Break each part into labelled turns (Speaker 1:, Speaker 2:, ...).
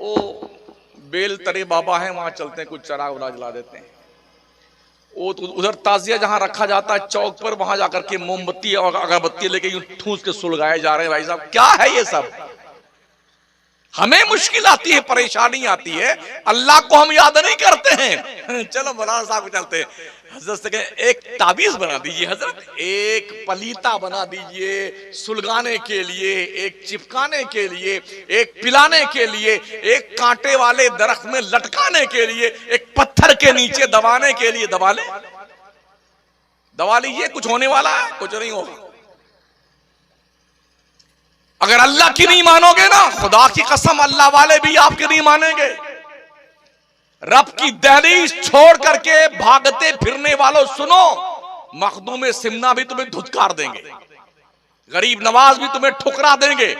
Speaker 1: वो बेल तरे बाबा हैं, वहां चलते हैं, कुछ चराग उड़ा जला देते हैं। वो तो उधर ताजिया जहां रखा जाता है चौक पर, वहां जाकर के मोमबत्ती और अगरबत्ती लेके यूं ठूस के सुलगाए जा रहे हैं। भाई साहब क्या है ये सब? हमें मुश्किल आती है, परेशानी आती है, अल्लाह को हम याद नहीं करते हैं। चलो मौलाना साहब चलते हैं, हजरत से कहें एक ताबीज बना दीजिए हजरत, एक पलीता बना दीजिए सुलगाने के लिए, एक चिपकाने के लिए, एक पिलाने के लिए, एक कांटे वाले दरख्त में लटकाने के लिए, एक पत्थर के नीचे दबाने के लिए। दबा ले, दबा लीजिए, कुछ होने वाला है? कुछ नहीं होगा। अगर अल्लाह की नहीं मानोगे ना, खुदा की कसम अल्लाह वाले भी आपके नहीं मानेंगे। रब की दहलीज छोड़ करके भागते फिरने वालों सुनो, मखदूम सिमना भी तुम्हें धुतकार देंगे, गरीब नवाज भी तुम्हें ठुकरा देंगे,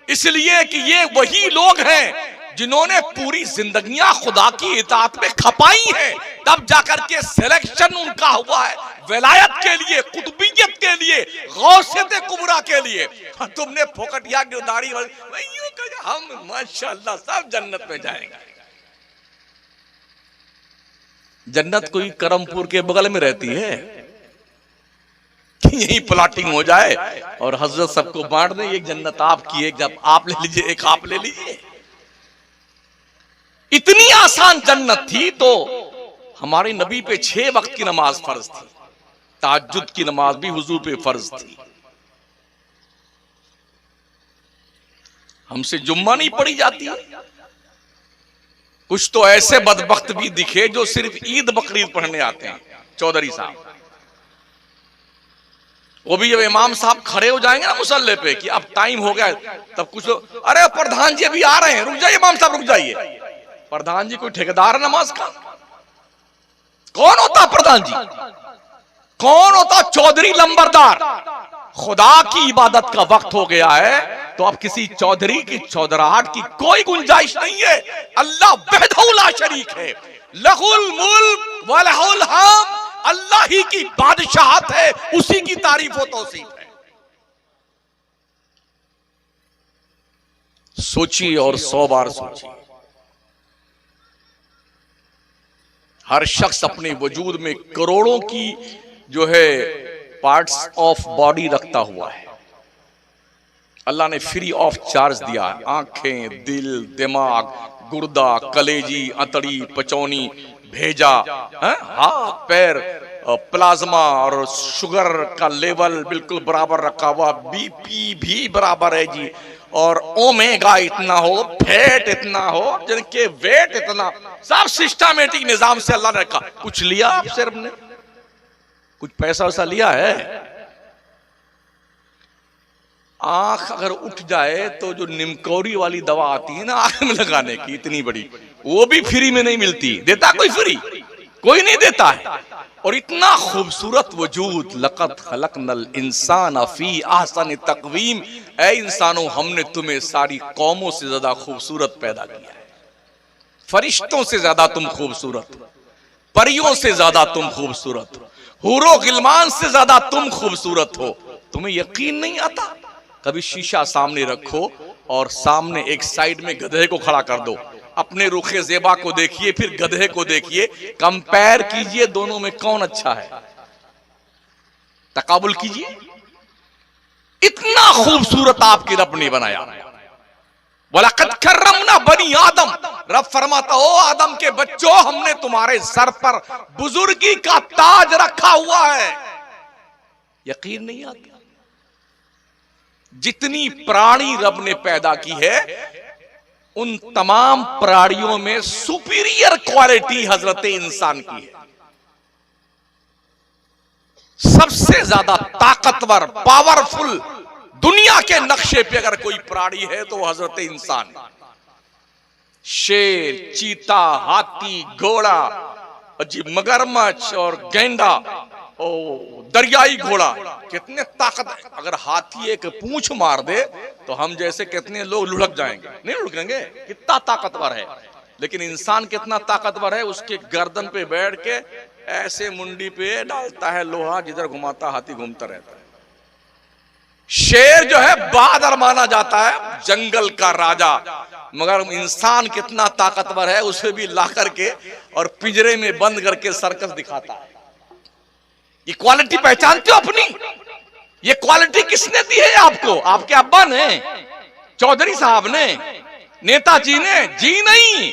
Speaker 1: इसलिए कि ये वही लोग हैं जिन्होंने पूरी जिंदगियां खुदा की इताअत में खपाई हैं, तब जाकर के सिलेक्शन उनका हुआ है विलायत के लिए, कुतुबियत के लिए, गौसियत कुबरा के लिए। तुमने फोकटिया गिरदारी हम माशाअल्लाह सब जन्नत में जाएंगे। जन्नत कोई करमपुर के बगल में रहती है कि यही प्लाटिंग हो जाए और हजरत सबको बांट दे, एक जन्नत आपकी, एक जब आप ले लीजिए, एक आप ले लीजिए। इतनी आसान जन्नत थी तो हमारे नबी पे 6 वक्त की नमाज फर्ज थी, तहज्जुद की नमाज भी हुजूर पे फर्ज थी। हमसे जुम्मा नहीं पढ़ी जाती है। कुछ तो ऐसे बदबख्त भी दिखे जो सिर्फ ईद बकरीद पढ़ने आते हैं, चौधरी साहब। वो भी जब इमाम साहब खड़े हो जाएंगे ना मुसल्ले पे कि अब टाइम हो गया, तब कुछ लोग, अरे प्रधान जी अभी आ रहे हैं, रुक जाइए इमाम साहब, रुक जाइए। प्रधान जी कोई ठेकेदार नमाज का? कौन होता प्रधान जी? कौन होता चौधरी लंबरदार? खुदा की इबादत का वक्त हो गया है तो अब किसी चौधरी की चौधराहट की कोई गुंजाइश नहीं है। अल्लाह वहदहू ला शरीक है, लहुल मुल्क व लहुल हम्द, अल्लाह ही की बादशाहत है, उसी की तारीफ व तौसीफ है। सोचिए और 100 बार सोचिए। हर शख्स अपने वजूद में करोड़ों की जो है पार्ट्स ऑफ बॉडी रखता हुआ है। अल्लाह ने फ्री ऑफ चार्ज दिया है। आंखें, दिल, दिमाग, गुर्दा, कलेजी, अतड़ी, पचौनी, भेजा, हाथ पैर, प्लाज्मा और शुगर का लेवल बिल्कुल बराबर रखा हुआ, बीपी भी बराबर है जी, और ओमेगा इतना हो, फैट इतना हो, जिनके वेट इतना, सब सिस्टमेटिक निजाम से अल्लाह ने रखा। कुछ लिया आप सिर्फ ने? कुछ पैसा वैसा लिया है? आंख अगर उठ जाए तो जो निमकौरी वाली दवा आती है ना आंख में लगाने की, इतनी बड़ी, वो भी फ्री में नहीं मिलती। देता कोई फ्री? कोई नहीं देता है। और इतना खूबसूरत वजूद, लक़द खलक़नल इंसान फी अहसन तक़वीम, ऐ इंसानों हमने तुम्हें सारी कौमों से ज्यादा खूबसूरत पैदा किया है। फरिश्तों से ज्यादा तुम खूबसूरत हो, परियों से ज्यादा तुम खूबसूरत हो, हूरो गिलमान से ज्यादा तुम खूबसूरत हो। तुम्हें यकीन नहीं आता? कभी शीशा सामने रखो और सामने एक साइड में गधे को खड़ा कर दो, अपने रुखे ज़ेबा को देखिए, फिर गधे को देखिए, कंपेयर कीजिए दोनों में कौन अच्छा है, तकाबुल कीजिए। इतना खूबसूरत आपके रब ने बनाया। वलक़द कर्रमना बनी आदम, रब फरमाता हो आदम के बच्चों, हमने तुम्हारे सर पर बुजुर्गी का ताज रखा हुआ है। यकीन नहीं आता? जितनी प्राणी रब ने पैदा की है, उन तमाम प्राणियों में सुपीरियर क्वालिटी हजरत इंसान की है। सबसे ज्यादा ताकतवर, पावरफुल दुनिया के नक्शे पे अगर कोई प्राणी है तो हजरत इंसान। शेर, चीता, हाथी, घोड़ा, अजीब मगरमच्छ और गेंडा, ओ दरियाई घोड़ा, कितने ताकत। अगर हाथी एक पूंछ मार दे तो हम जैसे कितने लोग लुढ़क जाएंगे, नहीं लुढ़केंगे, कितना ताकतवर है। लेकिन इंसान कितना ताकतवर है, उसके गर्दन पे बैठ के ऐसे मुंडी पे डालता है लोहा, जिधर घुमाता हाथी घूमता रहता है। शेर जो है बहादुर माना जाता है, जंगल का राजा, मगर इंसान कितना ताकतवर है, उसे भी ला करके और पिंजरे में बंद करके सर्कस दिखाता है। ये क्वालिटी पहचानते हो अपनी? ये क्वालिटी किसने दी है आपको? आपके अब्बा ने, चौधरी साहब ने, नेताजी ने? जी नहीं।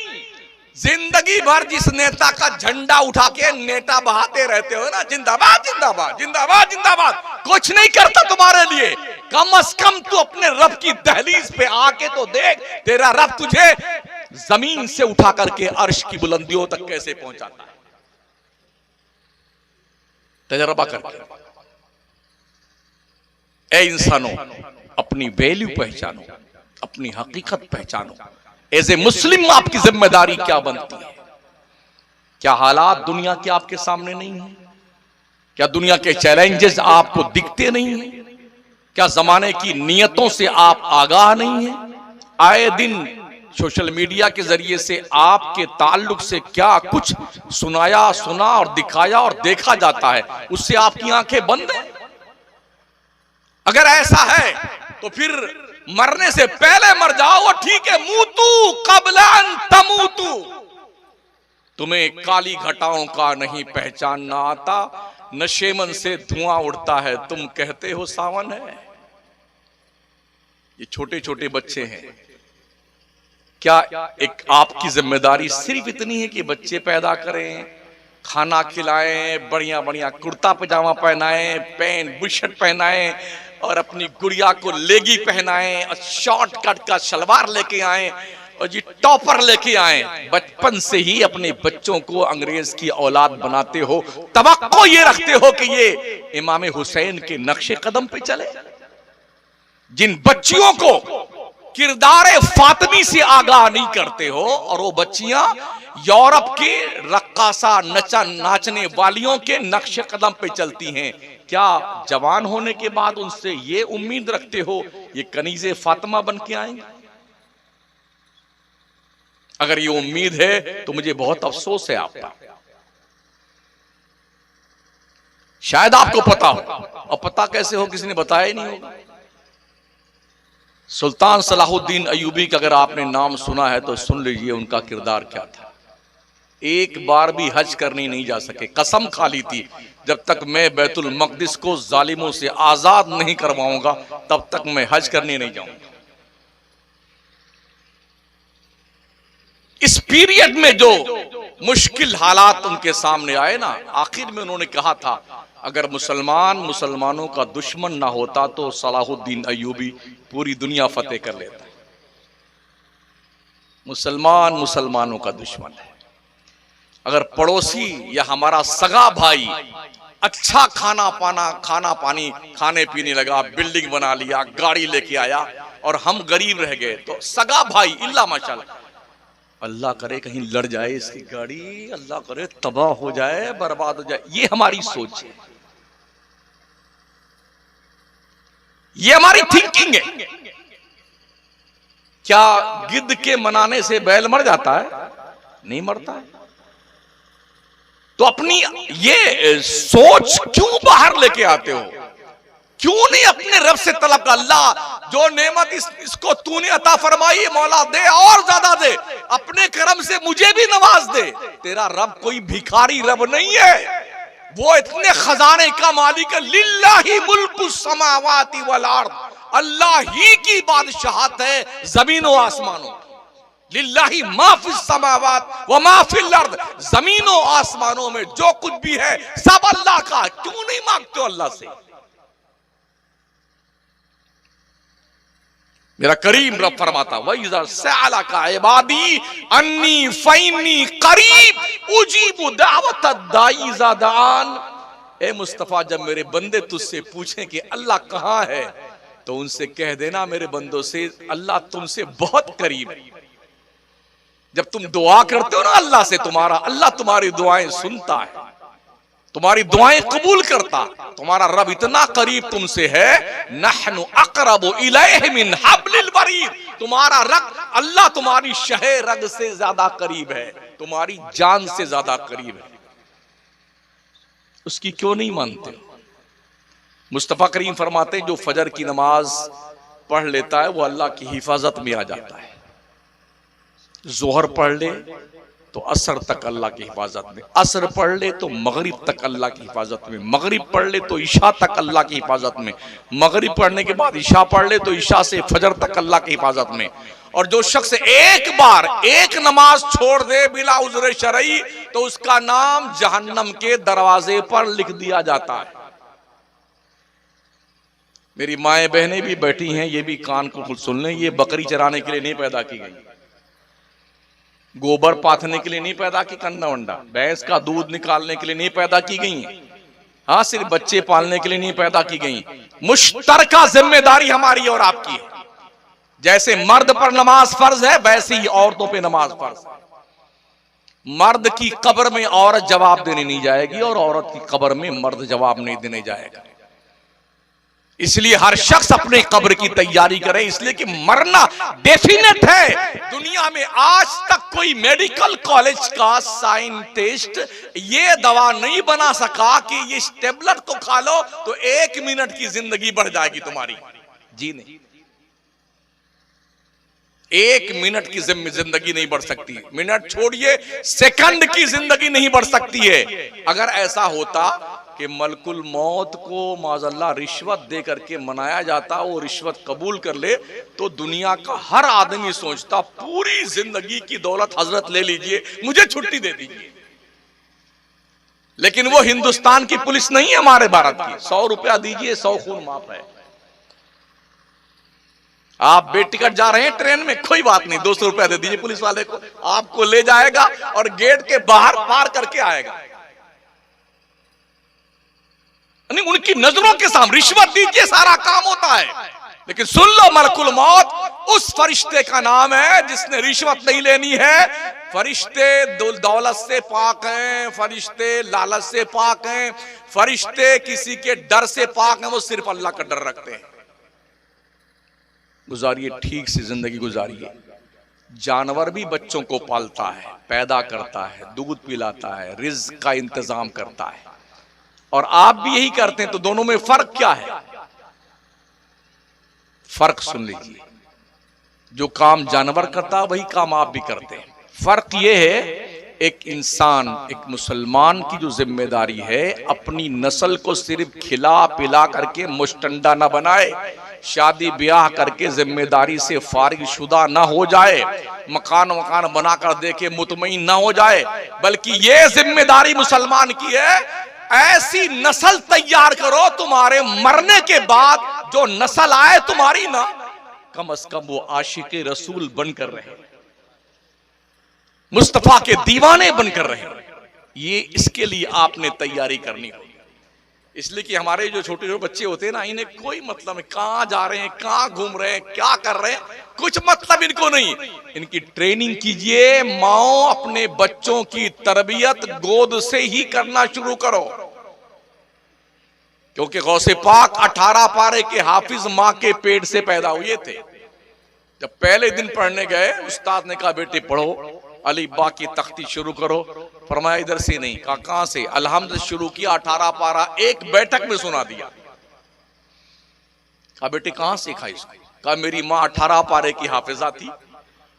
Speaker 1: जिंदगी भर जिस नेता का झंडा उठा के नेता बहाते रहते हो ना, जिंदाबाद जिंदाबाद जिंदाबाद जिंदाबाद, कुछ नहीं करता तुम्हारे लिए। कम से कम तू अपने रब की दहलीज पे आके तो देख, तेरा रब तुझे जमीन से उठा करके अर्श की बुलंदियों तक कैसे पहुंचाता है। तजर्बा करके। ए इंसानों, अपनी वैल्यू पहचानो, अपनी हकीकत पहचानो। एज ए मुस्लिम आपकी जिम्मेदारी क्या बनती है? क्या हालात दुनिया के आपके सामने नहीं है? क्या दुनिया के चैलेंजेस आपको दिखते नहीं है? क्या जमाने की नियतों से आप आगाह नहीं है? आए दिन सोशल मीडिया के जरिए से आपके ताल्लुक से क्या कुछ सुनाया, सुना और दिखाया और देखा जाता है, उससे आपकी आंखें बंद हैं? अगर ऐसा है तो फिर मरने से पहले मर जाओ, वो ठीक है। मूतू कब्ला अन तमूतू। तुम्हें काली घटाओं का नहीं पहचानना आता, नशेमन से धुआं उड़ता है, तुम कहते हो सावन है। ये छोटे छोटे बच्चे हैं। क्या एक आपकी जिम्मेदारी सिर्फ इतनी है कि बच्चे पैदा करें, खाना खिलाएं, बढ़िया बढ़िया कुर्ता पजामा पहनाएं, पैंट बुशर्ट पहनाएं और अपनी गुड़िया को लेगी पहनाएं और शॉर्ट कट का शलवार लेके आए और जी टॉपर लेके आए? बचपन से ही अपने बच्चों को अंग्रेज की औलाद बनाते हो, तवक्को ये रखते हो कि ये इमाम हुसैन के नक्शे कदम पे चले। जिन बच्चियों को किरदारे फातिमी से आगाह नहीं करते हो, और वो बच्चियां यूरोप के रक्कासा नाचने वालियों के नक्शे कदम पे चलती हैं, क्या जवान होने के बाद उनसे ये उम्मीद रखते हो ये कनीज़े फातिमा बन के आएंगे? अगर ये उम्मीद है तो मुझे बहुत अफसोस है आपका। शायद आपको पता हो, और पता कैसे हो, किसी ने बताया ही नहीं होगा। सुल्तान सलाहुद्दीन अयूबी का अगर आपने नाम सुना है तो सुन लीजिए उनका किरदार क्या था। एक बार भी हज करने नहीं जा सके, कसम खा ली थी जब तक मैं बैतुल मक़दिस को जालिमों से आजाद नहीं करवाऊंगा तब तक मैं हज करने नहीं जाऊंगा। इस पीरियड में जो मुश्किल हालात उनके सामने आए ना, आखिर में उन्होंने कहा था अगर मुसलमानों का दुश्मन ना होता तो सलाहुद्दीन अयूबी पूरी दुनिया फतेह कर लेता। मुसलमानों का दुश्मन है। अगर पड़ोसी या हमारा सगा भाई अच्छा खाना पानी खाने पीने लगा, बिल्डिंग बना लिया, गाड़ी लेके आया और हम गरीब रह गए, तो सगा भाई इल्ला माशाल्लाह, अल्लाह करे कहीं लड़ जाए इसकी गाड़ी, अल्लाह करे तबाह हो जाए, बर्बाद हो जाए, ये हमारी सोच है, ये हमारी थिंकिंग है। क्या गिद्ध के मनाने से बैल मर जाता है? नहीं मरता है। तो अपनी ये सोच क्यों बाहर लेके आते हो? क्यों नहीं अपने रब से तलब? अल्लाह जो नेमत इसको तूने अता फरमाई मौला दे और ज्यादा दे, अपने करम से मुझे भी नवाज दे। तेरा रब कोई भिखारी रब नहीं है, वो इतने खजाने का मालिक है। लिल्लाहि मुल्कुस समावाति वल अर्द, अल्लाह ही की बादशाहत है जमीनों आसमानों। लिल्लाहि मा फिस समावात व मा फिल अर्द, जमीनों आसमानों में जो कुछ भी है सब अल्लाह का। क्यों नहीं मांगते हो अल्लाह से? मेरा करीम रब फरमाता वइज़ा सअलका इबादी अन्नी फइन्नी करीब उजीबु दावत दाई इज़ा दान। ए मुस्तफा, जब मेरे बंदे तुझसे पूछें कि अल्लाह कहां है तो उनसे कह देना मेरे बंदों से अल्लाह तुमसे बहुत करीब है। जब तुम दुआ करते हो ना अल्लाह से, अल्लाह तुम्हारी दुआएं सुनता है, तुम्हारी दुआएं कबूल करता। तुम्हारा रब इतना करीब तुमसे है, नहनु अक़रबु इलैहि मिन हब्लिल वरीद। तुम्हारा रब अल्लाह तुम्हारी शहे रग से ज्यादा करीब है, तुम्हारी जान से ज्यादा करीब है। उसकी क्यों नहीं मानते? मुस्तफा करीम फरमाते जो फजर की नमाज पढ़ लेता है वो अल्लाह की हिफाजत में आ जाता है। जोहर पढ़ ले तो असर तक अल्लाह की हिफाजत में, असर पढ़ ले तो मगरिब तक अल्लाह की हिफाजत में, मगरिब पढ़ ले तो ईशा तक अल्लाह की हिफाजत में, मगरिब पढ़ने के बाद ईशा पढ़ ले तो ईशा से फजर तक अल्लाह की हिफाजत में। और जो शख्स एक बार एक नमाज छोड़ दे बिला उज़्र शरई तो उसका नाम जहन्नम के दरवाजे पर लिख दिया जाता है। मेरी माएं बहनें भी बैठी हैं, ये भी कान को सुन लें, ये बकरी चराने के लिए नहीं पैदा की गई, गोबर पाथने के लिए नहीं पैदा की, कंडा वंडा भैंस का दूध निकालने के लिए नहीं पैदा की गई, हाँ सिर्फ बच्चे पालने के लिए नहीं पैदा की गई। मुश्तरका जिम्मेदारी हमारी और आपकी है। जैसे मर्द पर नमाज फर्ज है वैसे ही औरतों पे नमाज फर्ज है। मर्द की कब्र में औरत जवाब देने नहीं जाएगी और औरत की कब्र में मर्द जवाब नहीं देने जाएगा। इसलिए हर शख्स अपने कब्र की तैयारी करे, इसलिए कि मरना डेफिनेट है। दुनिया में आज तक कोई मेडिकल कॉलेज का साइंटिस्ट ये दवा नहीं बना सका कि ये टेबलेट को खा लो तो 1 मिनट की जिंदगी बढ़ जाएगी तुम्हारी। जी नहीं, 1 मिनट की जिंदगी नहीं बढ़ सकती, मिनट छोड़िए सेकंड की जिंदगी नहीं बढ़ सकती है। अगर ऐसा होता कि मलकुल मौत को माज़अल्लाह रिश्वत दे करके मनाया जाता, वो रिश्वत कबूल कर ले तो दुनिया का हर आदमी सोचता पूरी जिंदगी की दौलत हजरत ले लीजिए, मुझे छुट्टी दे दीजिए। लेकिन वो हिंदुस्तान की पुलिस नहीं है हमारे भारत की। 100 रुपया दीजिए, 100 खून माफ है। आप बेटिकट जा रहे हैं ट्रेन में, कोई बात नहीं, 200 रुपया दे दीजिए पुलिस वाले को, आपको ले जाएगा और गेट के बाहर पार करके आएगा। नहीं, उनकी नजरों के सामने रिश्वत दीजिए सारा काम होता है। लेकिन सुन लो, मलकुल मौत उस फरिश्ते का नाम है जिसने रिश्वत नहीं लेनी है। फरिश्ते दौलत से पाक हैं, फरिश्ते लालच से पाक हैं, फरिश्ते किसी के डर से पाक हैं, वो सिर्फ अल्लाह का डर रखते हैं। गुजारिए, ठीक से जिंदगी गुजारिए। जानवर भी बच्चों को पालता है, पैदा करता है, दूध पिलाता है, रिज्क का इंतजाम करता है, और आप भी यही करते हैं। तो दोनों में फर्क क्या है? फर्क सुन लीजिए, जो काम जानवर करता है वही काम आप भी करते हैं। फर्क यह है, एक इंसान, एक मुसलमान की जो जिम्मेदारी है, अपनी नस्ल को सिर्फ खिला पिला करके मुश्तंडा ना बनाए, शादी ब्याह करके जिम्मेदारी से फारिग शुदा ना हो जाए, मकान वकान बनाकर देके मुतमईन ना हो जाए, बल्कि ये जिम्मेदारी मुसलमान की है, ऐसी नस्ल तैयार करो तुम्हारे मरने के बाद जो नस्ल आए तुम्हारी ना, कम से कम वो आशिक रसूल बनकर रहे, मुस्तफा के दीवाने बनकर रहे। ये इसके लिए आपने तैयारी करनी होगी। इसलिए कि हमारे जो छोटे छोटे बच्चे होते हैं ना, इन्हें कोई मतलब है कहां जा रहे हैं, कहां घूम रहे हैं, क्या कर रहे हैं, कुछ मतलब इनको नहीं। इनकी ट्रेनिंग कीजिए। माओ अपने बच्चों की तरबियत गोद से ही करना शुरू करो, क्योंकि गौसे पाक 18 पारे के हाफिज मां के पेट से पैदा हुए थे। जब पहले दिन पढ़ने गए, उस्ताद ने कहा बेटे पढ़ो, अली बा की तख्ती शुरू करो। फरमाया इधर से नहीं। कहा कहां से? अलहम्द शुरू किया, 18 पारा एक बैठक में सुना दिया। कहा बेटे कहां सीखा इसको? कहा मेरी माँ 18 पारे की हाफिजा थी,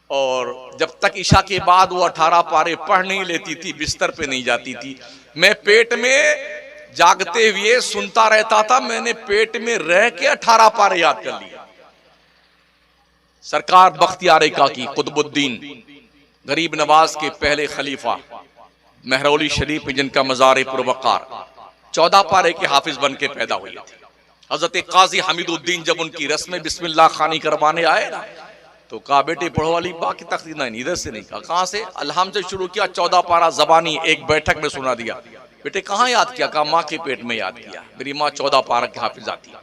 Speaker 1: और जब तक ईशा के बाद वो 18 पारे पढ़ नहीं लेती थी, बिस्तर पे नहीं जाती थी, मैं पेट में जागते हुए सुनता रहता था। मैंने पेट में रह के 18 पारे याद कर लिया। सरकार बख्तियार काकी कुतुबुद्दीन गरीब नवाज के पहले खलीफा महरौली शरीफ में जिनका मज़ार पुरवकार 14 पारे के हाफिज बन के पैदा हुए थे। हजरत काजी हमीदुद्दीन जब उनकी रस्म बिस्मिल्लाह खानी करवाने आए ना, तो कहा बेटे पढ़ो अली बा की तख्ती। नहीं, इधर से नहीं। कहा कहां से? अलहम से शुरू किया, 14 पारा जबानी एक बैठक में सुना दिया। बेटे कहां याद किया? कहा माँ के पेट में याद किया। मेरी माँ 14 पारा की हाफिजा थी।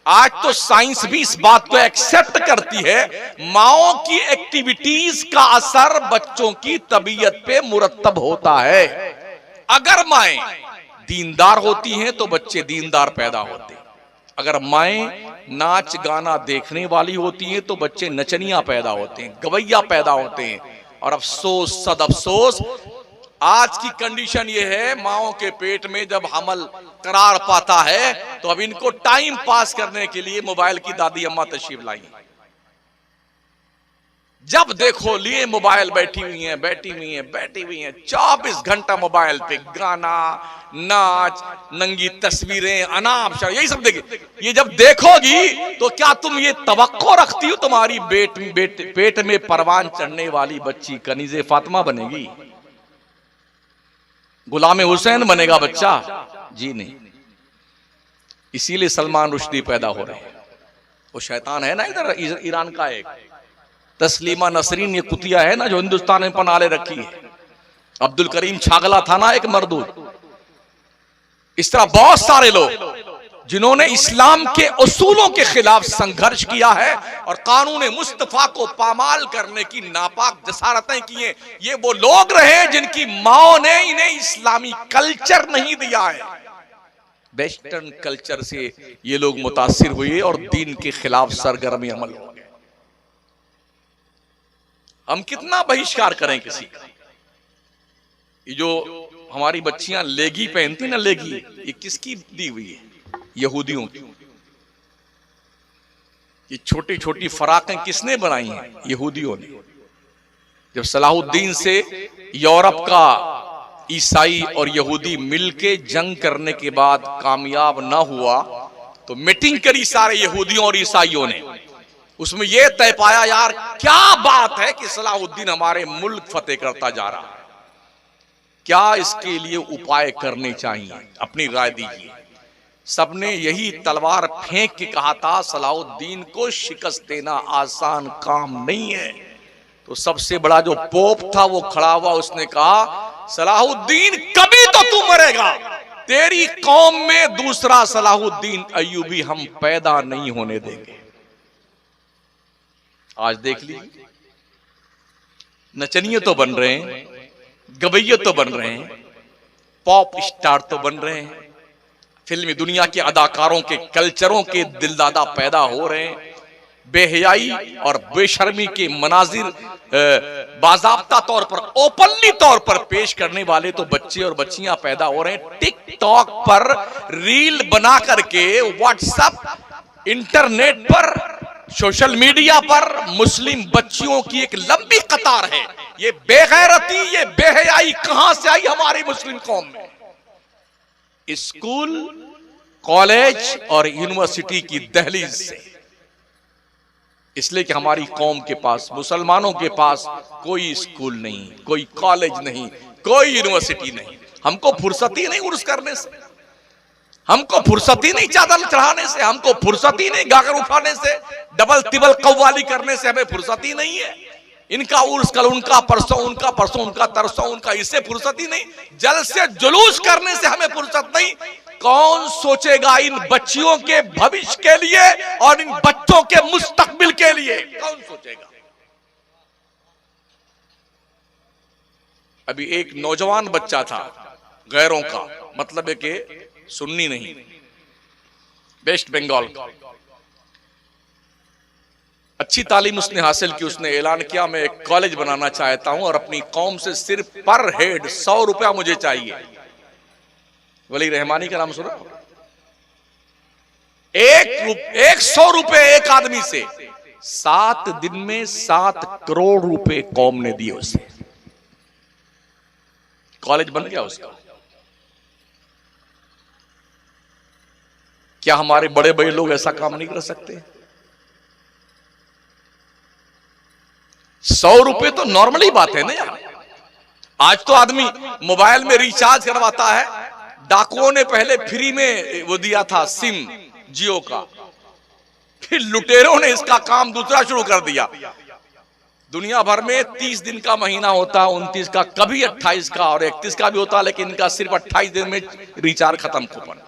Speaker 1: आज तो साइंस भी इस बात को एक्सेप्ट करती है, माओ की एक्टिविटीज का असर बच्चों की तबीयत पे मुरत्तब होता है। अगर माएं दीनदार होती हैं तो बच्चे दीनदार पैदा होते हैं। अगर माएं नाच गाना देखने वाली होती हैं तो बच्चे नचनिया पैदा होते हैं, गवैया पैदा होते हैं। और अफसोस सद अफसोस, आज की कंडीशन ये है, माओ के पेट में जब हमल करार पाता है तो अब इनको टाइम पास करने के लिए मोबाइल की दादी अम्मा तशरीफ लाई। जब देखो लिए मोबाइल बैठी हुई हैं 24 घंटा मोबाइल पे गाना, नाच, नंगी तस्वीरें, अनाप शनाप यही सब देखे। ये जब देखोगी तो क्या तुम ये तवक्को रखती हो तुम्हारी पेट में परवान चढ़ने वाली बच्ची कनीज़े फातिमा बनेगी, गुलाम हुसैन बनेगा बच्चा? जी नहीं। इसीलिए सलमान रुश्दी पैदा हो रहे हैं। वो शैतान है ना इधर ईरान का एक तस्लीमा नसरीन, ये कुतिया है ना जो हिंदुस्तान में पना ले रखी है। अब्दुल करीम छागला था ना एक मरदूद। इस तरह बहुत सारे लोग जिन्होंने इस्लाम के उसूलों के खिलाफ संघर्ष किया है और कानून मुस्तफा को पामाल करने की नापाक जसारतें की हैं, ये वो लोग रहे जिनकी माओ ने इन्हें इस्लामी कल्चर नहीं दिया है। वेस्टर्न कल्चर से ये लोग मुतासिर हुए और दीन के खिलाफ सरगर्मी अमल हो गए। हम कितना बहिष्कार करें किसी का? ये जो हमारी बच्चियां लेगी पहनती ना, लेगी, ये किसकी दी हुई है? यहूदियों की। ये छोटी छोटी फराकें किसने बनाई हैं? यहूदियों ने। जब सलाहुद्दीन से यूरोप का ईसाई और यहूदी मिलके जंग करने के बाद कामयाब ना हुआ तो मीटिंग करी सारे यहूदियों और ईसाइयों ने। उसमें यह तय पाया, यार क्या बात है कि सलाहुद्दीन हमारे मुल्क फतेह करता जा रहा है, क्या इसके लिए उपाय करने चाहिए, अपनी राय दीजिए। सबने यही तलवार फेंक के कहा था, सलाहुद्दीन को शिकस्त देना आसान काम नहीं है। तो सबसे बड़ा जो पोप था वो खड़ा हुआ, उसने कहा, सलाहुद्दीन कभी तो तू मरेगा, तेरी कौम में दूसरा सलाहुद्दीन अय्यूबी हम पैदा नहीं होने देंगे। आज देख लीजिए, नचनिये तो बन रहे हैं, गवैये तो बन रहे हैं, पॉप स्टार तो बन रहे हैं, फिल्मी दुनिया के अदाकारों के कल्चरों के दिलदादा पैदा हो रहे हैं, बेहयाई और बेशर्मी के मनाजिर बाज़ाब्ता तौर पर, ओपनली तौर पर पेश करने वाले तो बच्चे और बच्चियां पैदा हो रहे हैं। टिकटॉक पर रील बना करके, व्हाट्सएप, इंटरनेट पर, सोशल मीडिया पर मुस्लिम बच्चियों की एक लंबी कतार है। ये बेगैरती, ये बेहयाई कहां से आई हमारी मुस्लिम कौम में? स्कूल, कॉलेज और यूनिवर्सिटी की दहलीज से। इसलिए कि हमारी कौम के पास, मुसलमानों के पास कोई स्कूल नहीं, कोई कॉलेज नहीं, कोई यूनिवर्सिटी नहीं। हमको फुर्सत ही नहीं उर्स करने से, हमको फुर्सत ही नहीं चादर चढ़ाने से, हमको फुर्सत ही नहीं गागर उठाने से, डबल तिबल कव्वाली करने से हमें फुर्सत ही नहीं है। इनका उर्स कल, उनका परसों, उनका परसों, उनका तरसों, उनका, इससे फुर्सत ही नहीं। जल से जुलूस करने से हमें फुर्सत नहीं। कौन सोचेगा इन बच्चियों के भविष्य के लिए और इन बच्चों के मुस्तकबिल के लिए? कौन सोचेगा? अभी एक नौजवान बच्चा था, गैरों का, मतलब है कि सुन्नी नहीं, वेस्ट बंगाल का, अच्छी तालीम उसने हासिल की। उसने ऐलान किया, मैं एक कॉलेज बनाना चाहता हूं और अपनी कौम से सिर्फ पर हेड 100 रुपया मुझे चाहिए। वली रहमानी का नाम सुना? 100 रुपए एक आदमी से 7 दिन में 7 करोड़ रुपए कौम ने दिए उसे। कॉलेज बन गया उसका। क्या हमारे बड़े बड़े लोग ऐसा काम नहीं कर सकते? 100 रुपए तो नॉर्मली बात है ना यार। आज तो आदमी मोबाइल में रिचार्ज करवाता है। डाकुओं ने पहले फ्री में वो दिया था सिम जियो का, फिर लुटेरों ने इसका काम दूसरा शुरू कर दिया। दुनिया भर में 30 दिन का महीना होता है, 29 का, कभी 28 का और 31 का भी होता है, लेकिन इनका सिर्फ 28 दिन में रिचार्ज खत्म। कूपन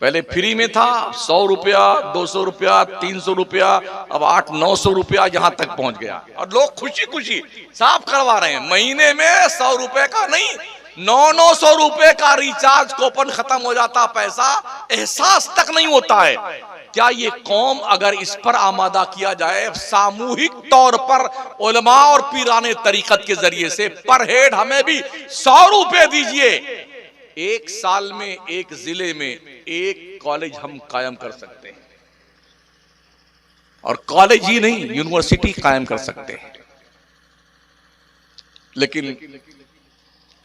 Speaker 1: पहले फ्री में था, 100 रुपया, 200 रुपया, 300 रुपया, अब 800-900 रुपया यहां तक पहुंच गया। और लोग खुशी खुशी साफ करवा रहे हैं। महीने में 100 रुपए का नहीं, 900 रुपए का रिचार्ज कूपन खत्म हो जाता, पैसा एहसास तक नहीं होता है। क्या ये कौम अगर इस पर आमादा किया जाए सामूहिक तौर पर, उलमा और पीराने तरीकत के जरिए से, पर हेड हमें भी 100 रुपए दीजिए, एक साल में एक जिले में एक कॉलेज हम कायम कर सकते हैं। और कॉलेज ही नहीं, यूनिवर्सिटी कायम कर सकते हैं। लेकिन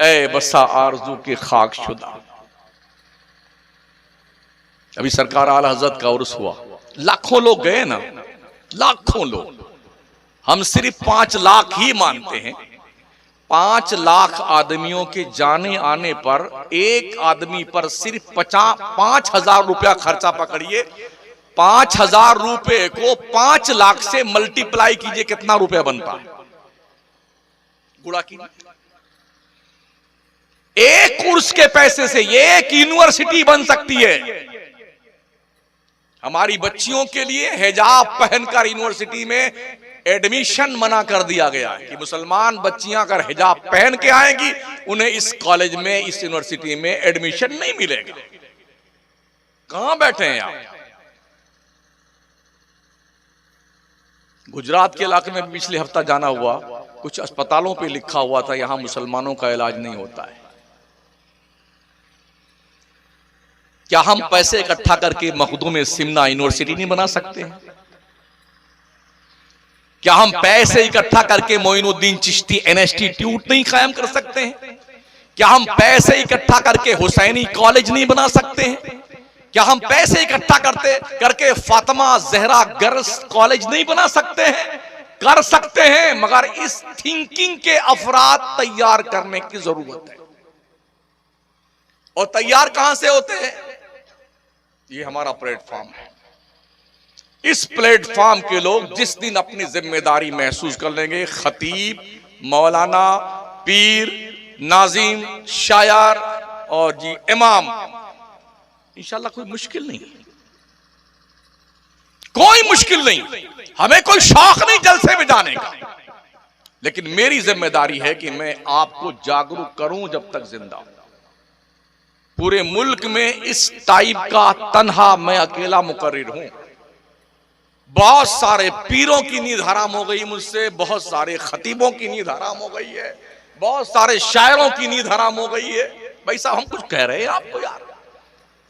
Speaker 1: ए बसा आरजू के खाक शुदा, अभी सरकार आला हजरत का उर्स हुआ, लाखों लोग गए ना, लाखों लोग। हम सिर्फ 5 लाख ही मानते हैं। 5 लाख आदमियों के जाने आने पर एक आदमी पर सिर्फ 5,000 रुपया खर्चा पकड़िए। 5,000 रुपए को 5 लाख से मल्टीप्लाई कीजिए, कितना रुपया बनता है? गुणा की। एक कोर्स के पैसे से एक यूनिवर्सिटी बन सकती है। हमारी बच्चियों के लिए हिजाब पहनकर यूनिवर्सिटी में एडमिशन मना कर दिया गया है कि मुसलमान बच्चियां अगर हिजाब पहन के आएंगी उन्हें इस कॉलेज में, इस यूनिवर्सिटी में एडमिशन नहीं मिलेगा। कहां बैठे हैं आप? गुजरात के इलाके में पिछले हफ्ता जाना हुआ, कुछ अस्पतालों पे लिखा हुआ था यहां मुसलमानों का इलाज नहीं होता है। क्या हम पैसे इकट्ठा करके मखदूम में सिमना यूनिवर्सिटी नहीं बना सकते हैं? क्या हम पैसे इकट्ठा करके मोइनुद्दीन चिश्ती इंस्टीट्यूट नहीं कायम कर सकते हैं? क्या हम पैसे इकट्ठा करके हुसैनी कॉलेज नहीं बना सकते हैं? क्या हम पैसे इकट्ठा करके फातिमा जहरा गर्ल्स कॉलेज नहीं बना सकते हैं? कर सकते हैं, मगर इस थिंकिंग के अफराद तैयार करने की जरूरत है। और तैयार कहां से होते हैं? ये हमारा प्लेटफॉर्म है। इस प्लेटफॉर्म के लोग जिस दिन अपनी जिम्मेदारी महसूस कर लेंगे, खतीब, मौलाना, पीर, नाजिम, शायर और जी इमाम, इंशाल्लाह कोई मुश्किल नहीं, कोई मुश्किल नहीं। हमें कोई शौक नहीं जलसे में जाने का, लेकिन मेरी जिम्मेदारी है कि मैं आपको जागरूक करूं जब तक जिंदा हूं। पूरे मुल्क में इस टाइप का तन्हा मैं अकेला मुकर्रिर हूं। बहुत सारे पीरों की नींद हराम हो गई मुझसे, बहुत सारे खतीबों की नींद हराम हो गई है, बहुत सारे शायरों की नींद हराम हो गई है। भाई साहब, हम कुछ कह रहे हैं आपको यार,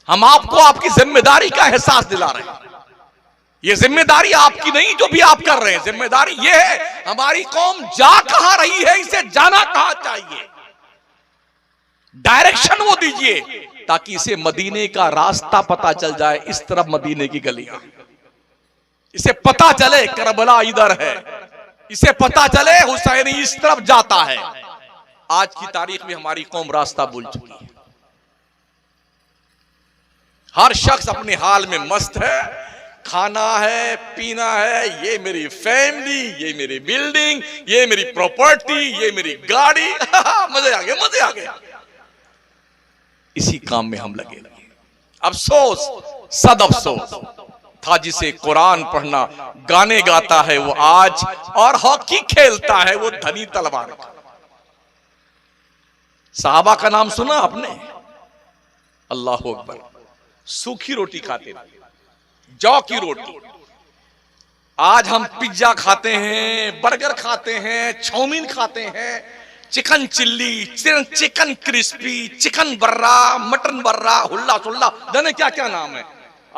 Speaker 1: हम आपको आपकी जिम्मेदारी का एहसास दिला रहे हैं। ये जिम्मेदारी आपकी नहीं जो भी आप कर रहे हैं, जिम्मेदारी ये है हमारी कौम जा कहां रही है, इसे जाना कहां चाहिए, डायरेक्शन वो दीजिए ताकि इसे मदीने का रास्ता पता चल जाए। इस तरफ मदीने की गलियां, इसे पता चले करबला इधर है, इसे पता चले हुसैनी इस तरफ जाता है। आज की तारीख में हमारी कौम रास्ता भूल चुकी है। हर शख्स अपने हाल में मस्त है, खाना है, पीना है, ये मेरी फैमिली, ये मेरी बिल्डिंग, ये मेरी प्रॉपर्टी, ये मेरी गाड़ी। मजे आ गए, मजे आ गए। इसी काम में हम लगे। अफसोस, सद अफसोस था जिसे कुरान पढ़ना, गाने गाता है वो आज, और हॉकी खेलता है वो धनी तलवार का। साहबा का नाम सुना आपने? अल्लाह अकबर। सूखी रोटी खाते थे, जौ की रोटी। आज हम पिज्जा खाते हैं, बर्गर खाते हैं, चाउमीन खाते हैं, chicken chilli, chicken crispy, chicken burra, mutton burra, हुल्ला सुल्ला, जाने क्या क्या नाम है।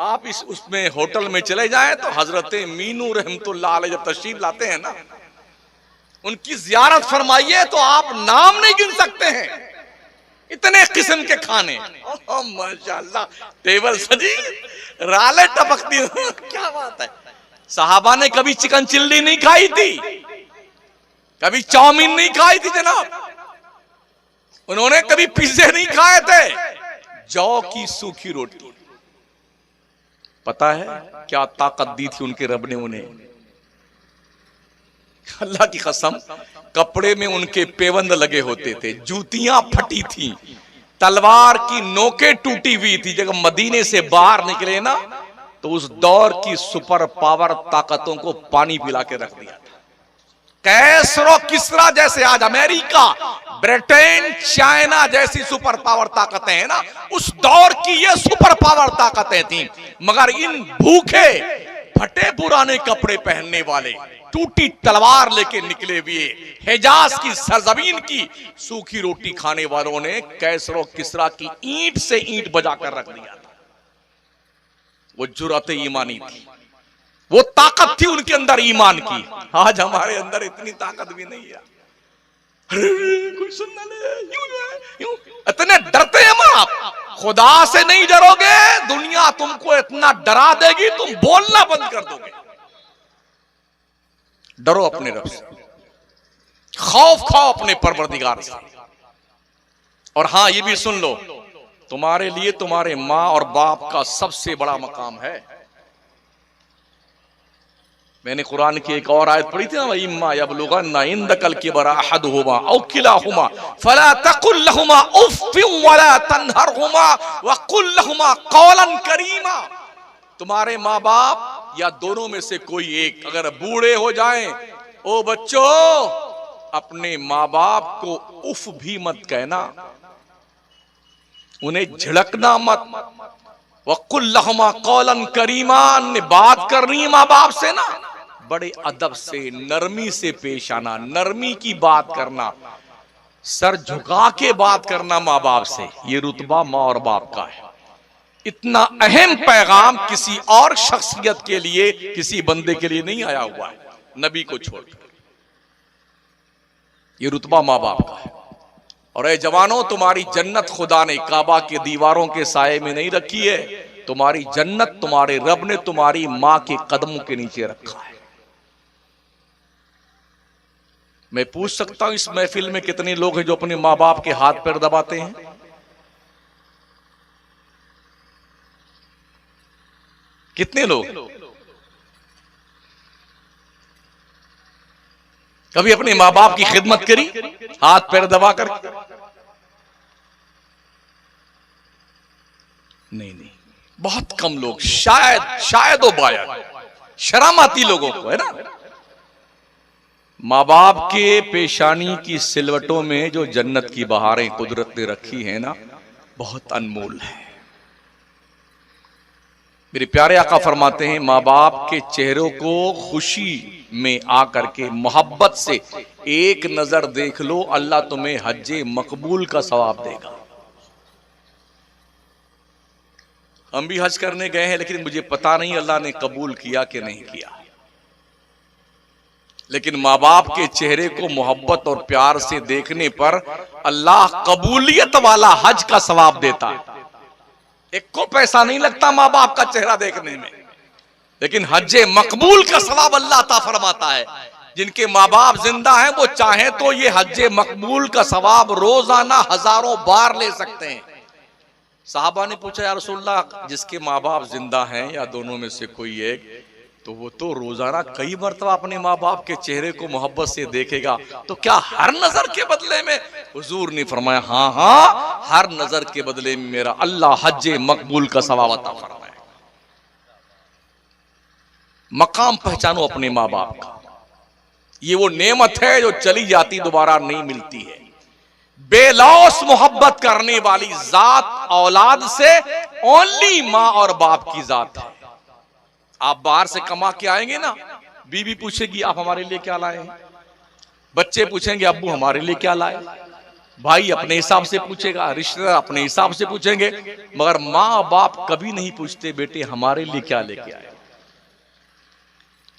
Speaker 1: आप उसमें होटल में चले जाएं तो हजरत मीनू रहमतुल्लाह अलैह जब तशरीफ लाते हैं ना, उनकी जियारत फरमाइए तो आप नाम नहीं गिन सकते हैं, इतने किस्म के खाने। माशाअल्लाह, टेबल सजी, राले टपकती। क्या बात है। साहबा ने कभी चिकन चिल्ली नहीं खाई थी, कभी चाउमीन नहीं खाई थी जनाब, उन्होंने कभी पिज्जे नहीं खाए थे। जौ की सूखी रोटी। पता है क्या ताकत दी थी उनके रब ने उन्हें? अल्लाह की कसम, कपड़े में उनके पेवंद लगे होते थे, जूतियां फटी थी, तलवार की नोकें टूटी हुई थी। जब मदीने से बाहर निकले ना तो उस दौर की सुपर पावर ताकतों को पानी पिला के रख दिया। कैसरो किसरा जैसे आज अमेरिका, ब्रिटेन, चाइना जैसी सुपर पावर ताकतें हैं ना, उस दौर की ये सुपर पावर ताकतें थी। मगर इन भूखे फटे पुराने कपड़े पहनने वाले, टूटी तलवार लेके निकले हुए, हिजाज की सरजमीन की सूखी रोटी खाने वालों ने कैसरो किसरा की ईंट से ईंट बजाकर रख दिया था। वो जुर्रत ईमानी थी। वो ताकत थी उनके अंदर ईमान की। आज हमारे अंदर इतनी ताकत भी नहीं है। कोई सुनना नहीं, यूं इतने डरते हैं हम। आप खुदा से नहीं डरोगे, दुनिया तुमको इतना डरा देगी, तुम बोलना बंद कर दोगे। डरो अपने रब से, खौफ खाओ अपने परवरदिगार से। और हां ये भी सुन लो, तुम्हारे लिए तुम्हारे मां और बाप का सबसे बड़ा मकाम है। मैंने कुरान की एक और आयत पढ़ी थी ना, इम्मा यबलुगन्ना इंदकल किबरा अहदुहुमा औ किलाहुमा फला तकुल लहुमा उफ़्फ़िन वला तनहरहुमा वक़ुल लहुमा क़ौलन करीमा। तुम्हारे माँ बाप या दोनों में से कोई एक अगर बूढ़े हो जाएं, ओ बच्चों अपने माँ बाप को उफ भी मत कहना, उन्हें झिड़कना मत। वक़ुल लहुमा क़ौलन करीमा, ने बात करनी है माँ बाप से ना बड़े अदब से, नरमी से पेश आना, नरमी की बात करना, सर झुका के बात करना माँ बाप से। ये रुतबा माँ और बाप का है। इतना अहम पैगाम किसी और शख्सियत के लिए, किसी बंदे के लिए नहीं आया हुआ है, नबी को छोड़कर। ये रुतबा माँ बाप का है। और ए जवानों, तुम्हारी जन्नत खुदा ने काबा के दीवारों के साये में नहीं रखी है, तुम्हारी जन्नत तुम्हारे रब ने तुम्हारी माँ के कदमों के नीचे रखा है। मैं पूछ सकता हूं इस महफिल में कितने लोग हैं जो अपने माँ बाप के हाथ पैर दबाते हैं? कितने लोग? कभी अपने माँ बाप की खिदमत करी हाथ पैर दबा कर? नहीं, बहुत कम लोग, शायद बायद। शर्म आती लोगों को, है ना। माँ बाप के पेशानी की सिलवटों में जो जन्नत की बहारें कुदरत ने रखी है ना, बहुत अनमोल है। मेरे प्यारे आका फरमाते हैं, माँ बाप के चेहरों को खुशी में आकर के मोहब्बत से एक नजर देख लो, अल्लाह तुम्हें हज्जे मकबूल का सवाब देगा। हम भी हज करने गए हैं, लेकिन मुझे पता नहीं अल्लाह ने कबूल किया कि नहीं किया। लेकिन माँ बाप के चेहरे को मोहब्बत और प्यार से देखने पर अल्लाह कबूलियत वाला हज का सवाब देता है। एक को पैसा नहीं लगता माँ बाप का चेहरा देखने में, लेकिन हज्जे मकबूल का सवाब अल्लाह अता फरमाता है। जिनके माँ बाप जिंदा हैं वो चाहें तो ये हज्जे मकबूल का सवाब रोजाना हजारों बार ले सकते हैं। साहबा ने पूछा, या रसूलल्लाह, जिसके माँ बाप जिंदा हैं या दोनों में से कोई एक, तो वो तो रोजाना कई मरतबा अपने माँ बाप के चेहरे को मोहब्बत से देखेगा, तो क्या हर नजर के बदले में? हुजूर ने फरमाया, हाँ, हर नजर के बदले में मेरा अल्लाह हज्जे मकबूल का सवाब अता फरमाए। मकाम पहचानो अपने माँ बाप का। ये वो नेमत है जो चली जाती दोबारा नहीं मिलती है। बेलौस मोहब्बत करने वाली जात औलाद से ओनली माँ और बाप की जात है। आप बाहर से कमा के आएंगे ना, बीवी पूछेगी आप हमारे लिए क्या लाए हैं, बच्चे पूछेंगे अब्बू हमारे लिए क्या लाए, भाई अपने हिसाब से पूछेगा, रिश्तेदार अपने हिसाब से पूछेंगे, मगर माँ बाप कभी नहीं पूछते बेटे हमारे लिए क्या लेके आए।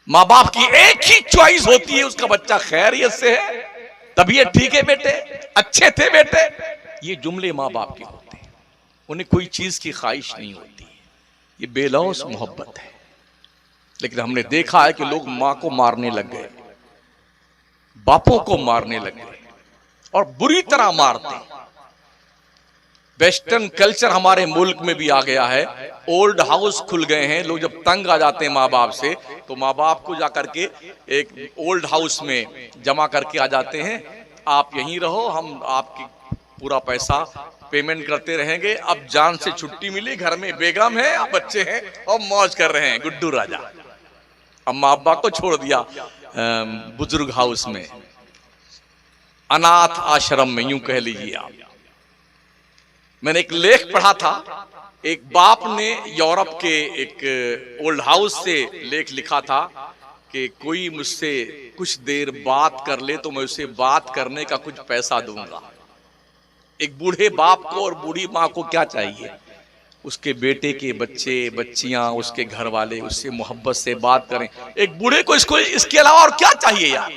Speaker 1: माँ बाप की एक ही चॉइस होती है, उसका बच्चा खैरियत से है, तबीयत ठीक है बेटे, अच्छे थे बेटे। ये जुमले माँ बाप के होते हैं, उन्हें कोई चीज की ख्वाहिश नहीं होती। ये बेलौस मोहब्बत है। लेकिन हमने देखा है कि लोग माँ को मारने लग गए, बापों को मारने लग गए, और बुरी तरह मारते। वेस्टर्न कल्चर हमारे मुल्क में भी आ गया है। ओल्ड हाउस खुल गए हैं। लोग जब तंग आ जाते हैं माँ बाप से, तो माँ बाप को जाकर के एक ओल्ड हाउस में जमा करके आ जाते हैं, आप यहीं रहो, हम आपकी पूरा पैसा पेमेंट करते रहेंगे। अब जान से छुट्टी मिली, घर में बेगम है, अब बच्चे हैं और मौज कर रहे हैं, गुड्डू राजा। अब माँ बाप को छोड़ दिया बुजुर्ग हाउस में, अनाथ आश्रम में, यूं कह लीजिए आप। मैंने एक लेख पढ़ा था, एक बाप ने यूरोप के एक ओल्ड हाउस से लेख लिखा था कि कोई मुझसे कुछ देर बात कर ले तो मैं उसे बात करने का कुछ पैसा दूंगा। एक बूढ़े बाप को और बूढ़ी माँ को क्या चाहिए? उसके बेटे के बच्चे बच्चियां, उसके घर वाले उससे मोहब्बत से बात करें। एक बूढ़े को इसके अलावा और क्या चाहिए यार।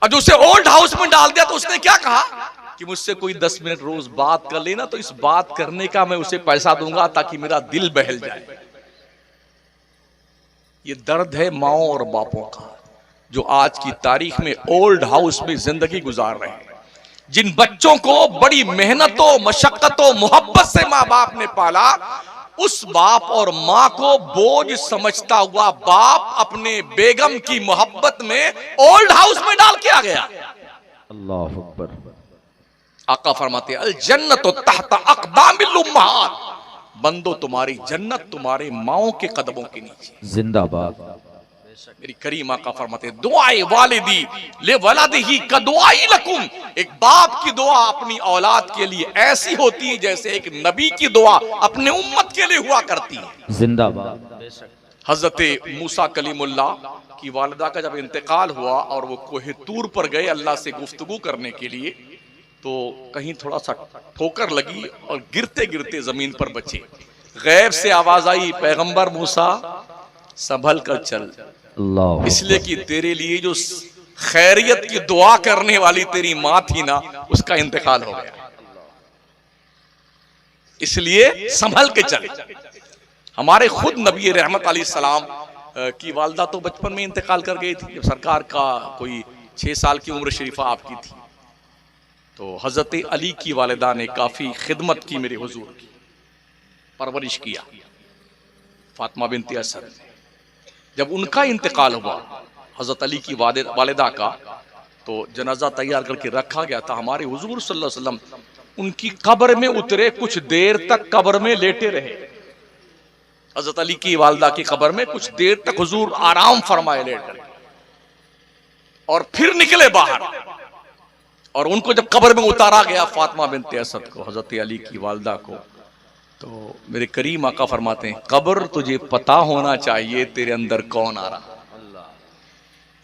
Speaker 1: और जो उसे ओल्ड हाउस में डाल दिया तो उसने क्या कहा कि मुझसे कोई 10 मिनट रोज बात कर लेना तो इस बात करने का मैं उसे पैसा दूंगा ताकि मेरा दिल बहल जाए। ये दर्द है माओ और बापों का, जो आज की तारीख में ओल्ड हाउस में जिंदगी गुजार रहे हैं। जिन बच्चों को बड़ी मेहनतों मशक्कतों मोहब्बत से माँ बाप ने पाला, उस बाप और माँ को बोझ समझता हुआ बाप अपने बेगम की मोहब्बत में ओल्ड हाउस में डाल के आ गया।
Speaker 2: अल्लाह अकबर।
Speaker 1: आका फरमाते अल जन्नत तहत अक़दामिल उम्महात, बंदो तुम्हारी जन्नत तुम्हारे माओ के कदमों के नीचे।
Speaker 2: जिंदाबाद।
Speaker 1: मेरी करीम आका फरमाते दुआए वालिदी ले वलादिही कदुआई लकुम, एक बाप की दुआ अपनी औलाद के लिए ऐसी होती है जैसे एक नबी की दुआ अपने उम्मत के लिए हुआ करती है।
Speaker 2: जिंदाबाद।
Speaker 1: हजरत मूसा कलीमुल्लाह की वालिदा का जब इंतकाल हुआ और वो कोहे तूर पर गए अल्लाह से गुफ्तगू करने के लिए, तो कहीं थोड़ा सा ठोकर लगी और गिरते गिरते जमीन पर बचे। गैब से आवाज आई, पैगंबर मूसा संभल कर चल, इसलिए कि तेरे लिए जो खैरियत की दुआ करने वाली तेरी माँ थी ना, उसका इंतकाल हो गया, इसलिए संभल के चल। हमारे खुद नबी रहमत अलैहिस्सलाम की वालदा तो बचपन में इंतकाल कर गई थी। सरकार का कोई 6 साल की उम्र शरीफा आपकी थी, तो हजरत अली की वालिदा ने काफी खिदमत की, मेरे हुजूर की परवरिश किया। फातिमा बिनती असद, जब उनका इंतकाल हुआ हजरत अली की वालिदा का, तो जनाजा तैयार करके रखा गया था। हमारे हुजूर सल्लल्लाहु अलैहि वसल्लम उनकी कब्र में उतरे, कुछ देर तक कब्र में लेटे रहे। हजरत अली की वालिदा की कब्र में कुछ देर तक हुजूर आराम फरमाए लेट कर, और फिर निकले बाहर। और उनको जब कब्र में उतारा गया फातिमा बिनते असद को, हजरत अली की वालिदा को, तो मेरे करीम आका फरमाते हैं कब्र तुझे पता होना चाहिए तेरे अंदर कौन आ रहा।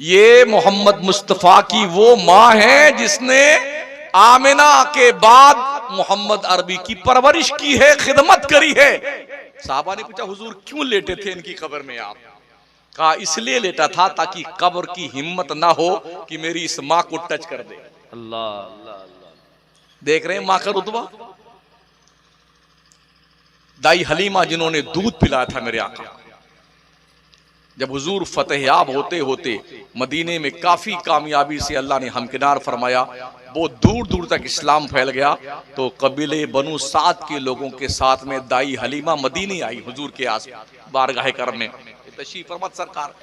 Speaker 1: ये मोहम्मद मुस्तफा की वो माँ है जिसने आमिना के बाद मोहम्मद अरबी की परवरिश की है, खिदमत करी है। साहबा ने पूछा हुजूर क्यों लेटे थे इनकी कब्र में आप? कहा इसलिए लेटा था ताकि कब्र की हिम्मत ना हो कि मेरी इस माँ को टच कर दे।
Speaker 2: अल्लाह अल्लाह अल्लाह।
Speaker 1: देख रहे हैं माँ का रुतबा। दाई हलीमा जिन्होंने दूध पिलाया था मेरे आका, जब हुजूर फतेहयाब होते होते मदीने में काफी कामयाबी से अल्लाह ने हमकिनार फरमाया, वो दूर दूर तक इस्लाम फैल गया, तो कबीले बनु साद के लोगों के साथ में दाई हलीमा मदीने आई हुजूर के आस बारगाह करम में तशरीफ फरमात। सरकार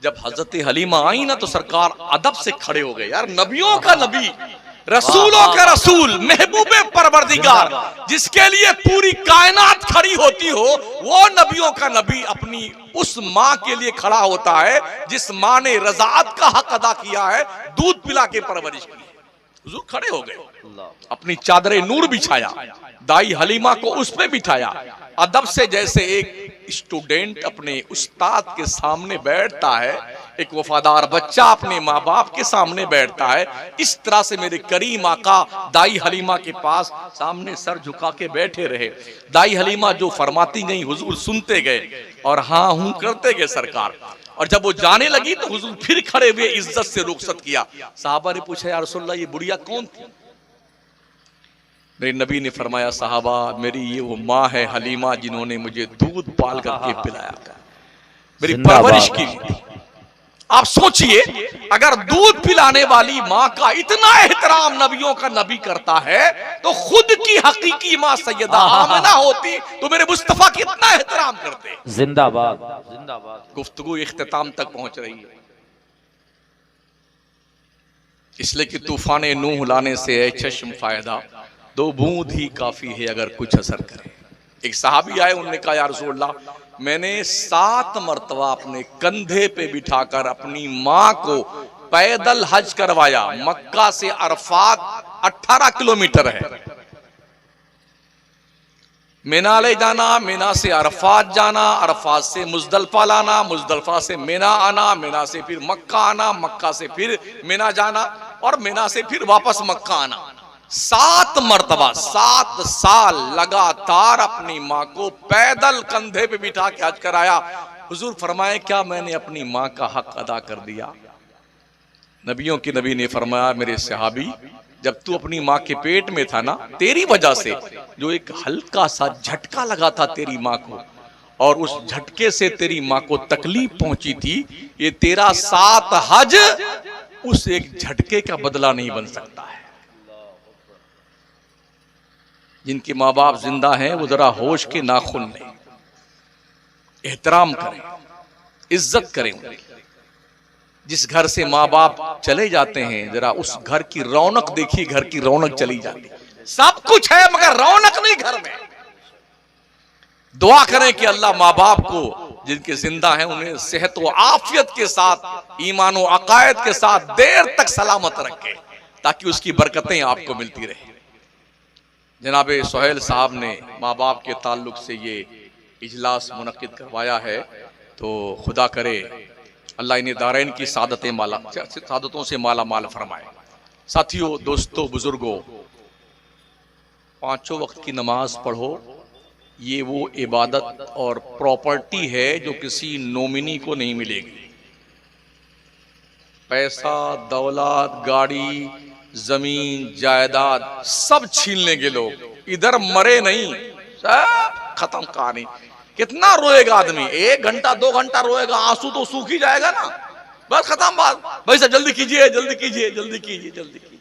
Speaker 1: जब हजरत हलीमा आई ना, तो सरकार अदब से खड़े हो गए। यार नबियों का नबी, रसूलों का रसूल, महबूबे परवरदिगार, जिसके लिए पूरी कायनात खड़ी होती हो, वो नबियों का नबी अपनी उस माँ के लिए खड़ा होता है जिस माँ ने रज़ाअत का हक अदा किया है, दूध पिला के परवरिश की है। हुजूर खड़े हो गए, अपनी चादरे नूर बिछाया, दाई हलीमा को उस पे बिठाया, अदब से जैसे एक स्टूडेंट अपने उस्ताद के सामने बैठता है, एक वफादार बच्चा अपने माँ बाप के सामने बैठता है, इस तरह से मेरे करीम आका दाई हलीमा के पास सामने सर झुका के बैठे रहे। दाई हलीमा जो फरमाती गई हुजूर सुनते गए और हाँ हूं करते गए सरकार। और जब वो जाने लगी तो हुजूर फिर खड़े हुए इज्जत से रुखसत किया। साहबा ने पूछा या रसूलल्लाह ये बुढ़िया कौन थी? मेरे नबी ने फरमाया साहबा मेरी ये वो माँ है हलीमा जिन्होंने मुझे दूध पाल करके पिलाया था, मेरी परवरिश की। आप सोचिए अगर दूध पिलाने वाली माँ का इतना एहतराम नबियों का नबी करता है, तो खुद की हकीकी माँ सैयदा आमिना होती तो मेरे मुस्तफा की इतना एहतराम करते।
Speaker 2: जिंदाबाद जिंदाबाद।
Speaker 1: गुफ्तगू इख्तिताम तक पहुंच रही है, इसलिए कि तूफान नूह लाने से है चश्म फायदा, 2 बूंद ही काफी है अगर कुछ असर करे। एक सहाबी आए, उन्होंने कहा या रसूलल्लाह मैंने 7 मरतबा अपने कंधे पे बिठाकर अपनी माँ को पैदल हज करवाया। मक्का से अरफात 18 किलोमीटर है, मिना ले जाना, मिना से अरफात जाना, अरफात से मुजदलफा लाना, मुजदलफा से मिना आना, मिना से फिर मक्का आना, मक्का से फिर मिना जाना और मिना से फिर वापस मक्का आना। 7 मर्तबा 7 साल लगातार अपनी माँ को पैदल कंधे पे बिठा के हज कराया। हुजूर फरमाए, क्या मैंने अपनी माँ का हक अदा कर दिया? नबियों की नबी ने फरमाया, मेरे सहाबी, जब तू अपनी माँ के पेट में था ना, तेरी वजह से जो एक हल्का सा झटका लगा था तेरी माँ को, और उस झटके से तेरी माँ को तकलीफ पहुंची थी, ये तेरा 7 हज उस एक झटके का बदला नहीं बन सकता है। जिनके माँ बाप जिंदा हैं वो जरा होश के नाखून लें, एहतराम करें, इज्जत करें उनकी। जिस घर से माँ बाप चले जाते हैं, जरा उस घर की रौनक देखिए, घर की रौनक चली जाती। सब कुछ है मगर रौनक नहीं घर में। दुआ करें कि अल्लाह माँ बाप को जिनके जिंदा हैं उन्हें सेहत व आफियत के साथ, ईमान व अकायद के साथ देर तक सलामत रखे, ताकि उसकी बरकतें आपको मिलती रहे। जनाब सोहेल साहब ने माँ बाप के ताल्लुक से ये इजलास मुनक्किद करवाया है, तो खुदा करे अल्लाह इन्हें दारैन की सादतों से माला माल फरमाए। साथियों, दोस्तों, बुजुर्गों, 5 वक्त की नमाज पढ़ो, ये वो इबादत और प्रॉपर्टी है जो किसी नोमिनी को नहीं मिलेगी। पैसा, दौलत, गाड़ी, जमीन, जायदाद सब छीन लेंगे लोग, इधर मरे नहीं, सब खत्म कहानी। कितना रोएगा आदमी, 1 घंटा 2 घंटा रोएगा, आंसू तो सूख ही जाएगा ना, बस खत्म बात। भाई साहब जल्दी कीजिए, जल्दी कीजिए, जल्दी कीजिए, जल्दी कीजिए।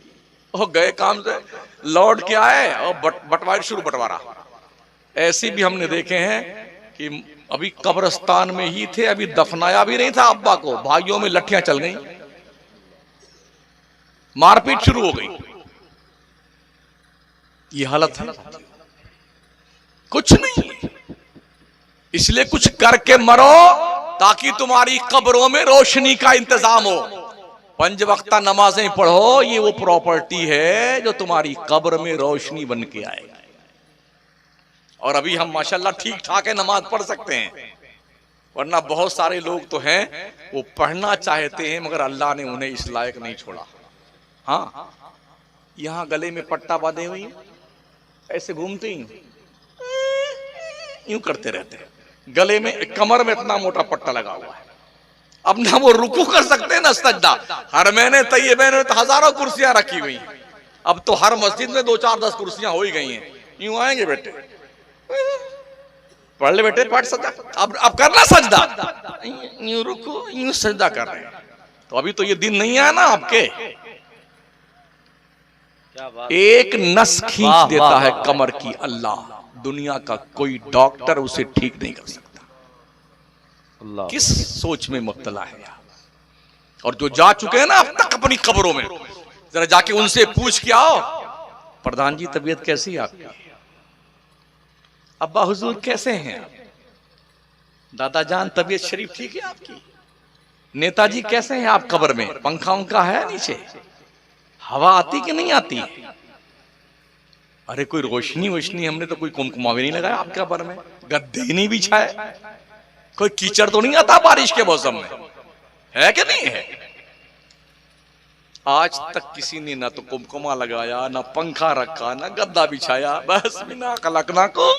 Speaker 1: और गए काम से लौट के आए और बंटवारा शुरू बंटवारा। ऐसी भी हमने देखे हैं कि अभी कब्रिस्तान में ही थे, अभी दफनाया भी नहीं था अब्बा को, भाइयों में लठियां चल गई, मारपीट शुरू हो गई। ये हालत है, कुछ नहीं। इसलिए कुछ करके मरो ताकि तुम्हारी कब्रों में रोशनी का इंतजाम हो। 5 वक्ता नमाजें पढ़ो, ये वो प्रॉपर्टी है जो तुम्हारी कब्र में रोशनी बन के आएगा। और अभी हम माशाल्लाह ठीक ठाक है, नमाज पढ़ सकते हैं, वरना बहुत सारे लोग तो हैं वो पढ़ना चाहते हैं मगर अल्लाह ने उन्हें इस लायक नहीं छोड़ा। हाँ, यहां गले में पट्टा बांधे हुई, ऐसे घूमते ही यूं करते रहते हैं, गले में, कमर में इतना मोटा पट्टा लगा हुआ है। अब ना वो रुकू कर सकते हैं ना सजदा। हर महीने तैयबे में तो हजारों कुर्सियां रखी हुई हैं, अब तो हर मस्जिद में 2 4 10 कुर्सियां हो ही गई हैं। यूं आएंगे बेटे, पढ़ ले बेटे, पढ़ सजदा, अब करना सजदा, यूं रुको, यूं सजदा कर रहे हैं। तो अभी तो ये दिन नहीं आया ना आपके। एक नस खींच देता है कमर की अल्लाह, दुनिया का कोई डॉक्टर उसे ठीक नहीं कर सकता। अल्लाह किस सोच में मुब्तला है यार। और जो जा चुके हैं ना अब तक अपनी कब्रों में, जरा जाके उनसे पूछ के आओ, प्रधान जी तबीयत कैसी है आपकी, अब्बा हुजूर कैसे हैं, दादा जान तबीयत शरीफ ठीक है आपकी, नेताजी कैसे हैं आप कब्र में, पंखा उनका है नीचे, हवा आती कि नहीं आती? अरे कोई रोशनी वोशनी, हमने तो कोई कुमकुमा भी नहीं लगाया आपके कब्र में, गद्दे ही नहीं बिछाए, कोई कीचड़ तो नहीं आता बारिश के मौसम में, है कि नहीं है? आज तक किसी ने ना तो कुमकुमा लगाया, ना पंखा रखा, ना गद्दा बिछाया, बस मिना खलकना को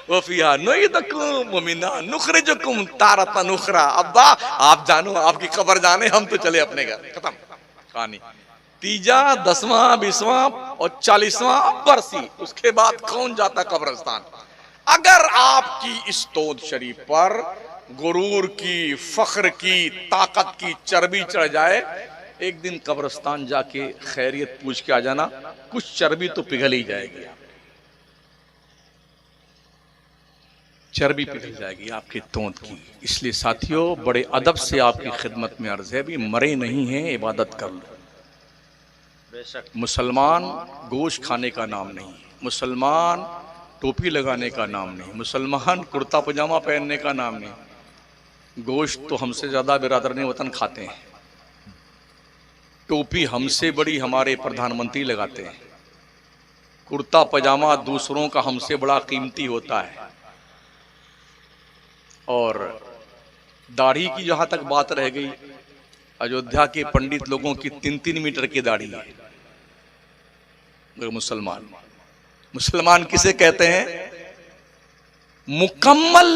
Speaker 1: वफिया नुइदकुम मिना नुखरिजुकुम तारतन उखरा। अब्बा आप जानो, आपकी कब्र जाने, हम तो चले अपने घर, खत्म कहानी। 3वां 10वां 20वां और 40वां बरसी, उसके बाद कौन जाता कब्रिस्तान? अगर आपकी इस तोद शरीफ पर गुरूर की, फख्र की, ताकत की चर्बी चढ़ जाए, एक दिन कब्रिस्तान जाके खैरियत पूछ के आ जाना, कुछ चर्बी तो पिघल ही जाएगी, चर्बी पिघल जाएगी आपकी तोंद की। इसलिए साथियों, बड़े अदब से आपकी खिदमत में अर्ज है, भी मरे नहीं हैं, इबादत कर लो। मुसलमान गोश्त खाने का नाम नहीं, मुसलमान टोपी लगाने का नाम नहीं, मुसलमान कुर्ता पजामा पहनने का नाम नहीं। गोश्त तो हमसे ज्यादा बिरादरने वतन खाते हैं, टोपी हमसे बड़ी हमारे प्रधानमंत्री लगाते हैं, कुर्ता पजामा दूसरों का हमसे बड़ा कीमती होता है। और दाढ़ी की जहां तक बात रह गई, अयोध्या के पंडित लोगों की 3-3 मीटर की दाढ़ी है, मुसलमान। मुसलमान किसे कहते हैं? मुकम्मल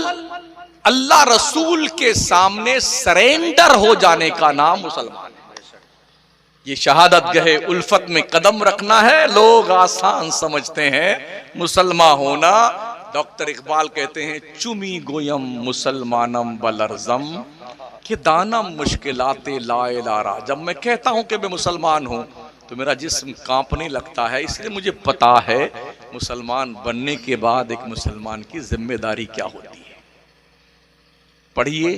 Speaker 1: अल्लाह रसूल के सामने सरेंडर हो जाने का नाम मुसलमान है। ये शहादत गहे उल्फत में कदम रखना है। लोग आसान समझते हैं मुसलमान होना। डॉक्टर इकबाल कहते हैं चुमी गोयम मुसलमानम बलरजम कि दानम मुश्किलाते लाए लारा। जब मैं कहता हूं कि मैं मुसलमान हूं तो मेरा जिस्म कांपने लगता है, इसलिए मुझे पता है मुसलमान बनने के बाद एक मुसलमान की जिम्मेदारी क्या होती है। पढ़िए,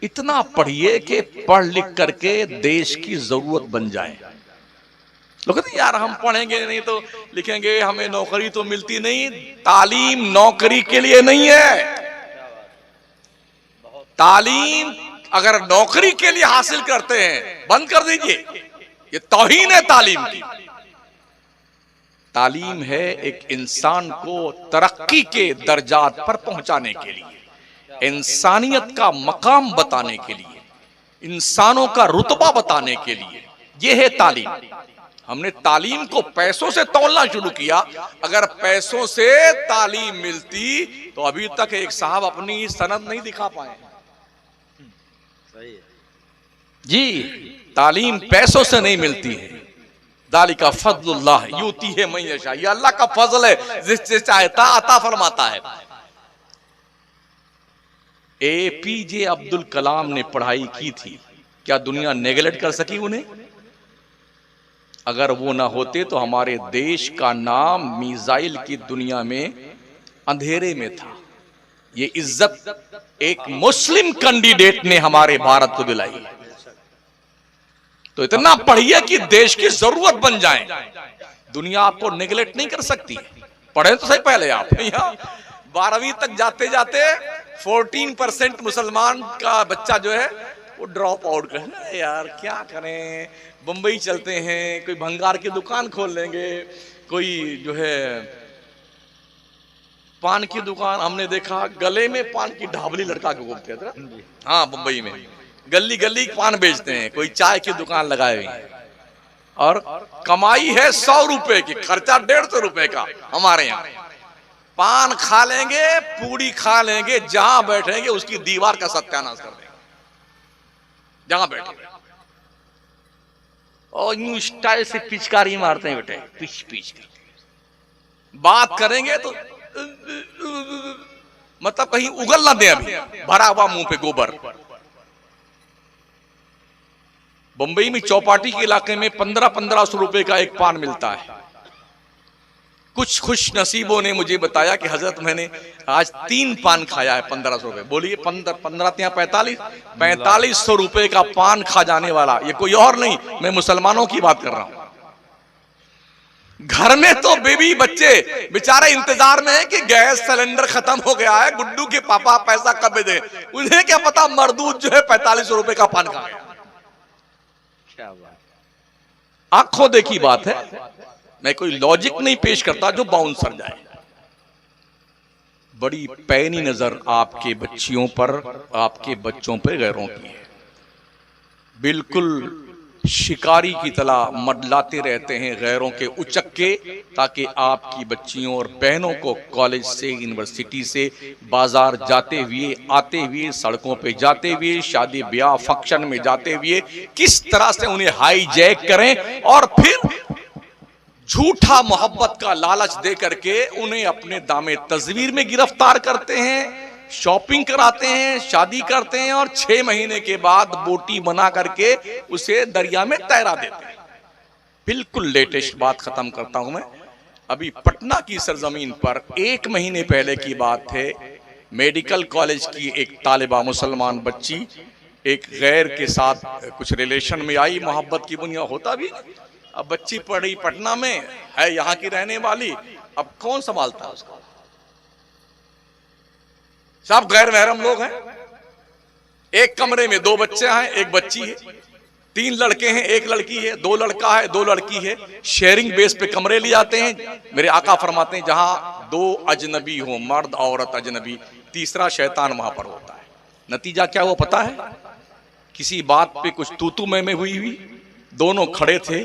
Speaker 1: इतना पढ़िए कि पढ़ लिख करके देश की जरूरत बन जाए। लोग कहते हैं यार हम पढ़ेंगे नहीं तो लिखेंगे, हमें नौकरी तो मिलती नहीं। तालीम नौकरी के लिए नहीं है। तालीम अगर नौकरी के लिए हासिल करते हैं, बंद कर दीजिए, ये तौहीन है तालीम की। तालीम है एक इंसान को तरक्की के दर्जात पर पहुंचाने के लिए, इंसानियत का मकाम बताने के लिए, इंसानों का रुतबा बताने के लिए। यह है तालीम। हमने तालीम को पैसों से तौलना शुरू किया। अगर पैसों से तालीम मिलती तो अभी तक एक साहब अपनी सनद नहीं दिखा पाए।
Speaker 2: सही है
Speaker 1: जी, तालीम पैसों से नहीं मिलती है। दालिका फज़लुल्लाह यूती है मन यशा। ये अल्लाह का फजल है, जिससे चाहता अता फरमाता है। APJ अब्दुल कलाम ने पढ़ाई की थी, क्या दुनिया नेगलेक्ट कर सकी उन्हें? अगर वो ना होते तो हमारे देश का नाम मिसाइल की दुनिया में अंधेरे में था। ये इज्जत एक मुस्लिम कैंडिडेट ने हमारे भारत को दिलाई। तो इतना पढ़िए कि देश की जरूरत बन जाए। दुनिया आपको नेगलेक्ट नहीं कर सकती। पढ़े तो सही पहले आप। यहाँ 12वीं तक जाते जाते 14% मुसलमान का बच्चा जो है वो ड्रॉप आउट कर। यार क्या करें, बंबई चलते हैं, कोई भंगार की दुकान खोल लेंगे, कोई जो है पान की दुकान। हमने देखा गले में पान की ढाबली लड़का के घूमते थे। हाँ, बंबई में गली गली पान बेचते हैं, कोई चाय की दुकान लगाए हुए हैं और कमाई है 100 रुपए की, खर्चा 150 रुपए का। हमारे यहाँ पान खा लेंगे, पूड़ी खा लेंगे, जहां बैठेंगे उसकी दीवार का सत्यानाश कर देंगे जहां बैठे, और यूं स्टाइल से पिचकारी मारते हैं बेटे, पिच पिच करते। बात करेंगे तो मतलब कहीं उगल ना दे, अभी भरा हुआ मुंह पे गोबर। बंबई में चौपाटी के इलाके में 1500 रुपए का एक पान मिलता है। कुछ खुश नसीबों ने मुझे बताया कि हजरत मैंने आज 3 पान खाया है 1500 रुपए। बोलिए 15 या 4500 रुपए का पान खा जाने वाला ये कोई और नहीं, मैं मुसलमानों की बात कर रहा हूं। घर में तो बेबी बच्चे बेचारे इंतजार में है कि गैस सिलेंडर खत्म हो गया है, गुड्डू के पापा पैसा कब दे। उन्हें क्या पता मरदूद जो है 4500 रुपए का पान खा गया।
Speaker 2: क्या बात,
Speaker 1: आंखों देखी बात है। मैं कोई लॉजिक नहीं पेश करता जो बाउंसर जाए। बड़ी पैनी नजर आपके बच्चियों पर, आपके बच्चों पर गैरों की है। बिल्कुल शिकारी की तरह मडलाते रहते हैं गैरों के उचक्के, ताकि आपकी बच्चियों और बहनों को कॉलेज से, यूनिवर्सिटी से, बाजार जाते हुए, आते हुए, सड़कों पे जाते हुए, शादी ब्याह फंक्शन में जाते हुए किस तरह से उन्हें हाईजैक करें और फिर झूठा मोहब्बत का लालच दे करके उन्हें अपने दामे तस्वीर में गिरफ्तार करते हैं, शॉपिंग कराते हैं, शादी करते हैं और 6 महीने के बाद बोटी बना करके उसे दरिया में तैरा देते हैं। बिल्कुल लेटेस्ट बात खत्म करता हूं मैं। अभी पटना की सरजमीन पर 1 महीने पहले की बात है, मेडिकल कॉलेज की एक तालिबा मुसलमान बच्ची एक गैर के साथ कुछ रिलेशन में आई। मोहब्बत की बुनियाद होता भी। अब बच्ची पढ़ी पटना में है, यहाँ की रहने वाली, अब कौन संभालता है उसको? सब गैर महरम लोग हैं। एक कमरे में 2 बच्चे हैं, एक बच्ची है, 3 लड़के हैं, 1 लड़की है, 2 लड़का है, 2 लड़की है। शेयरिंग बेस पे कमरे ले जाते हैं। मेरे आका फरमाते हैं जहां 2 अजनबी हो, मर्द औरत अजनबी, तीसरा शैतान वहां पर होता है। नतीजा क्या हुआ पता है? किसी बात पे कुछ तू मैं हुई, दोनों खड़े थे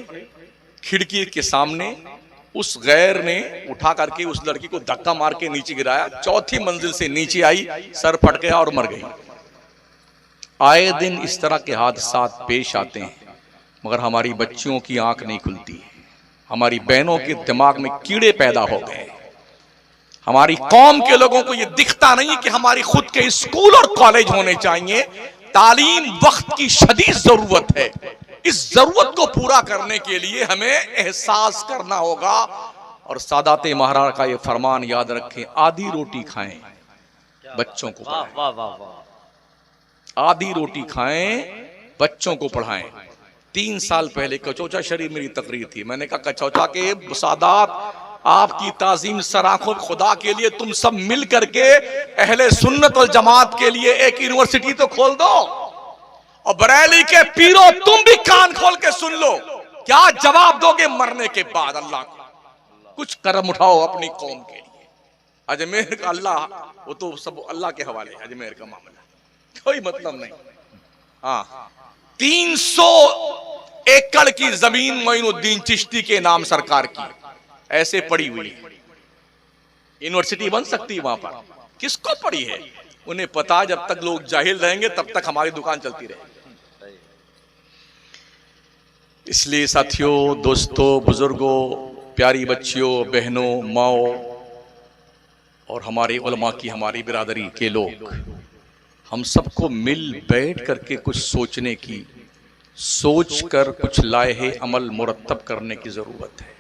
Speaker 1: खिड़की के सामने, उस गैर ने उठा करके उस लड़की को धक्का मार के नीचे गिराया, चौथी मंजिल से नीचे आई, सर फट गया और मर गई। आए दिन इस तरह के हादसा पेश आते हैं, मगर हमारी बच्चियों की आंख नहीं खुलती है। हमारी बहनों के दिमाग में कीड़े पैदा हो गए। हमारी कौम के लोगों को यह दिखता नहीं कि हमारी खुद के स्कूल और कॉलेज होने चाहिए। तालीम वक्त की शदीद जरूरत है। इस जरूरत को पूरा करने के लिए हमें एहसास करना होगा। और सादाते महाराज का ये फरमान याद रखें, आधी रोटी खाएं, बच्चों को
Speaker 2: वाह वाह वाह वाह।
Speaker 1: आधी रोटी खाएं, बच्चों को पढ़ाएं। 3 साल पहले कचौचा शरीफ मेरी तकरीर थी। मैंने कहा कचौचा के सादात, आपकी ताजीम सराखों खुदा के लिए तुम सब मिल करके अहले सुन्नत वल जमात के लिए एक यूनिवर्सिटी तो खोल दो। और बरेली के पीरो तुम भी कान खोल के सुन लो, क्या जवाब दोगे मरने के बाद अल्लाह को? कुछ कदम उठाओ अपनी कौम के लिए। अजमेर का अल्लाह, वो तो सब अल्लाह के हवाले। अजमेर का मामला कोई मतलब नहीं। हाँ, 300 एकड़ की जमीन मोइनुद्दीन चिश्ती के नाम सरकार की ऐसे पड़ी हुई है। यूनिवर्सिटी बन सकती है वहां पर। किसको पड़ी है? उन्हें पता है जब तक लोग जाहिल रहेंगे तब तक हमारी दुकान चलती रहेगी। इसलिए साथियों, दोस्तों, बुजुर्गों, प्यारी बच्चियों, बहनों, माओ और हमारे उलमा की, हमारी बिरादरी के लोग, हम सबको मिल बैठ करके कुछ सोचने की, सोच कर कुछ लाहे अमल मुरत्तब करने की जरूरत है।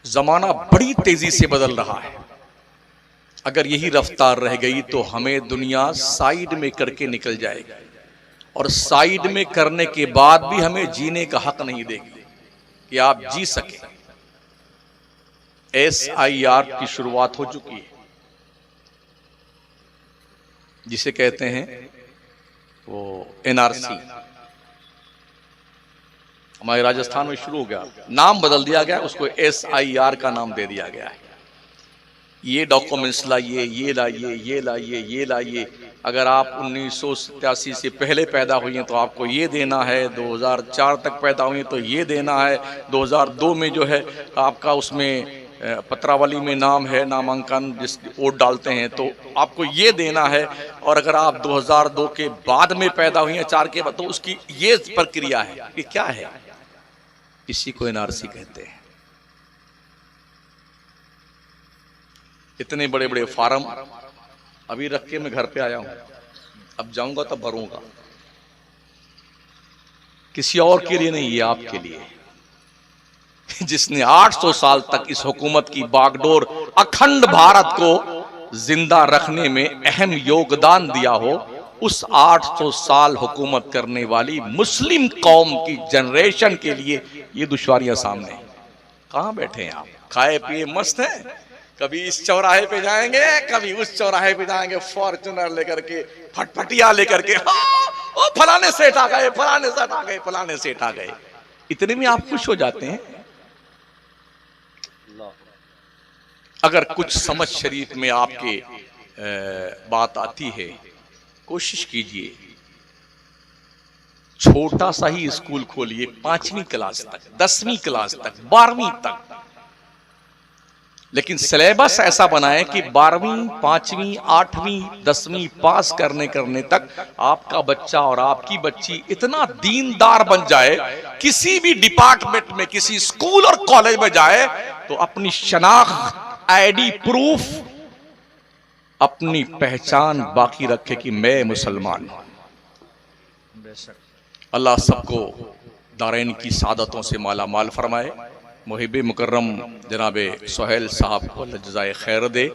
Speaker 1: जमाना बड़ी तेजी से बदल रहा है। अगर यही रफ्तार रह गई तो हमें दुनिया साइड में करके निकल जाएगी, और साइड में करने के बाद भी हमें जीने का हक नहीं देगी कि आप जी सके। SIR की शुरुआत हो चुकी है, जिसे कहते हैं वो NRC। हमारे राजस्थान में शुरू हो गया, नाम बदल दिया गया, उसको SIR का नाम दे दिया गया है। ये डॉक्यूमेंट्स लाइए, ये लाइए, ये लाइए, ये लाइए। अगर आप 1987 से पहले पैदा हुई हैं तो आपको ये देना है, 2004 तक पैदा हुई हैं तो ये देना है, 2002 में जो है आपका उसमें पत्रावली में नाम है, नामांकन जिस वोट डालते हैं तो आपको ये देना है। और अगर आप 2002 के बाद में पैदा हुई हैं, 4 के बाद, तो उसकी ये प्रक्रिया है। ये क्या है? इसी को NRC कहते हैं। इतने बड़े बड़े फार्म अभी रख के मैं घर पे आया हूं, अब जाऊंगा तब भरूंगा। किसी और के लिए नहीं, ये आपके लिए, जिसने 800 साल तक इस हुकूमत की बागडोर अखंड भारत को जिंदा रखने में अहम योगदान दिया हो। उस 800 साल हुकूमत करने वाली मुस्लिम कौम की जनरेशन के लिए ये दुश्वारियां सामने हैं। कहां बैठे हैं आप? खाए पिए मस्त हैं। कभी इस चौराहे पे जाएंगे, कभी उस चौराहे पे जाएंगे, फॉर्च्यूनर लेकर के, फटफटिया लेकर के, हाँ, फलाने सेठ आ गए, फलाने सेठ आ गए, फलाने सेठ आ गए। इतने में आप खुश हो जाते हैं। अगर कुछ समझ शरीफ में आपके बात आती है, कोशिश कीजिए, छोटा सा ही स्कूल खोलिए, 5वीं क्लास तक, 10वीं क्लास तक, 12वीं तक, लेकिन सिलेबस ऐसा बनाए कि 12वीं, 5वीं, 8वीं, 10वीं पास करने तक आपका बच्चा और आपकी बच्ची इतना दीनदार बन जाए, किसी भी डिपार्टमेंट में, किसी स्कूल और कॉलेज में जाए तो अपनी शनाख्त, ID प्रूफ, अपनी पहचान बाकी रखे कि मैं मुसलमान हूं। अल्लाह सबको दारैन की सादतों से माला माल फरमाए। मुहिब मुकर्रम जनाब सुहेल साहब को अल्लाह जज़ाए खैर दे।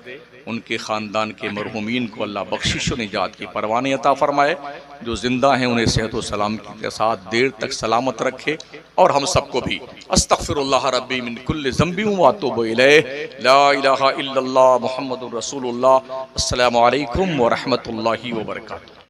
Speaker 1: उनके ख़ानदान के मरहूमीन को अल्लाह बख्शिश व निजात की परवाने अता फरमाए। जो ज़िंदा हैं उन्हें सेहत व सलामती के साथ देर तक सलामत रखे, और हम सबको भी अस्तग़फिरुल्लाह रब्बी मिन कुल्लि ज़ंबि व अतूबु इलैहि, ला इलाहा इल्लल्लाह मुहम्मदुर रसूलुल्लाह। अस्सलामु अलैकुम व रहमतुल्लाहि व बरकातुहू।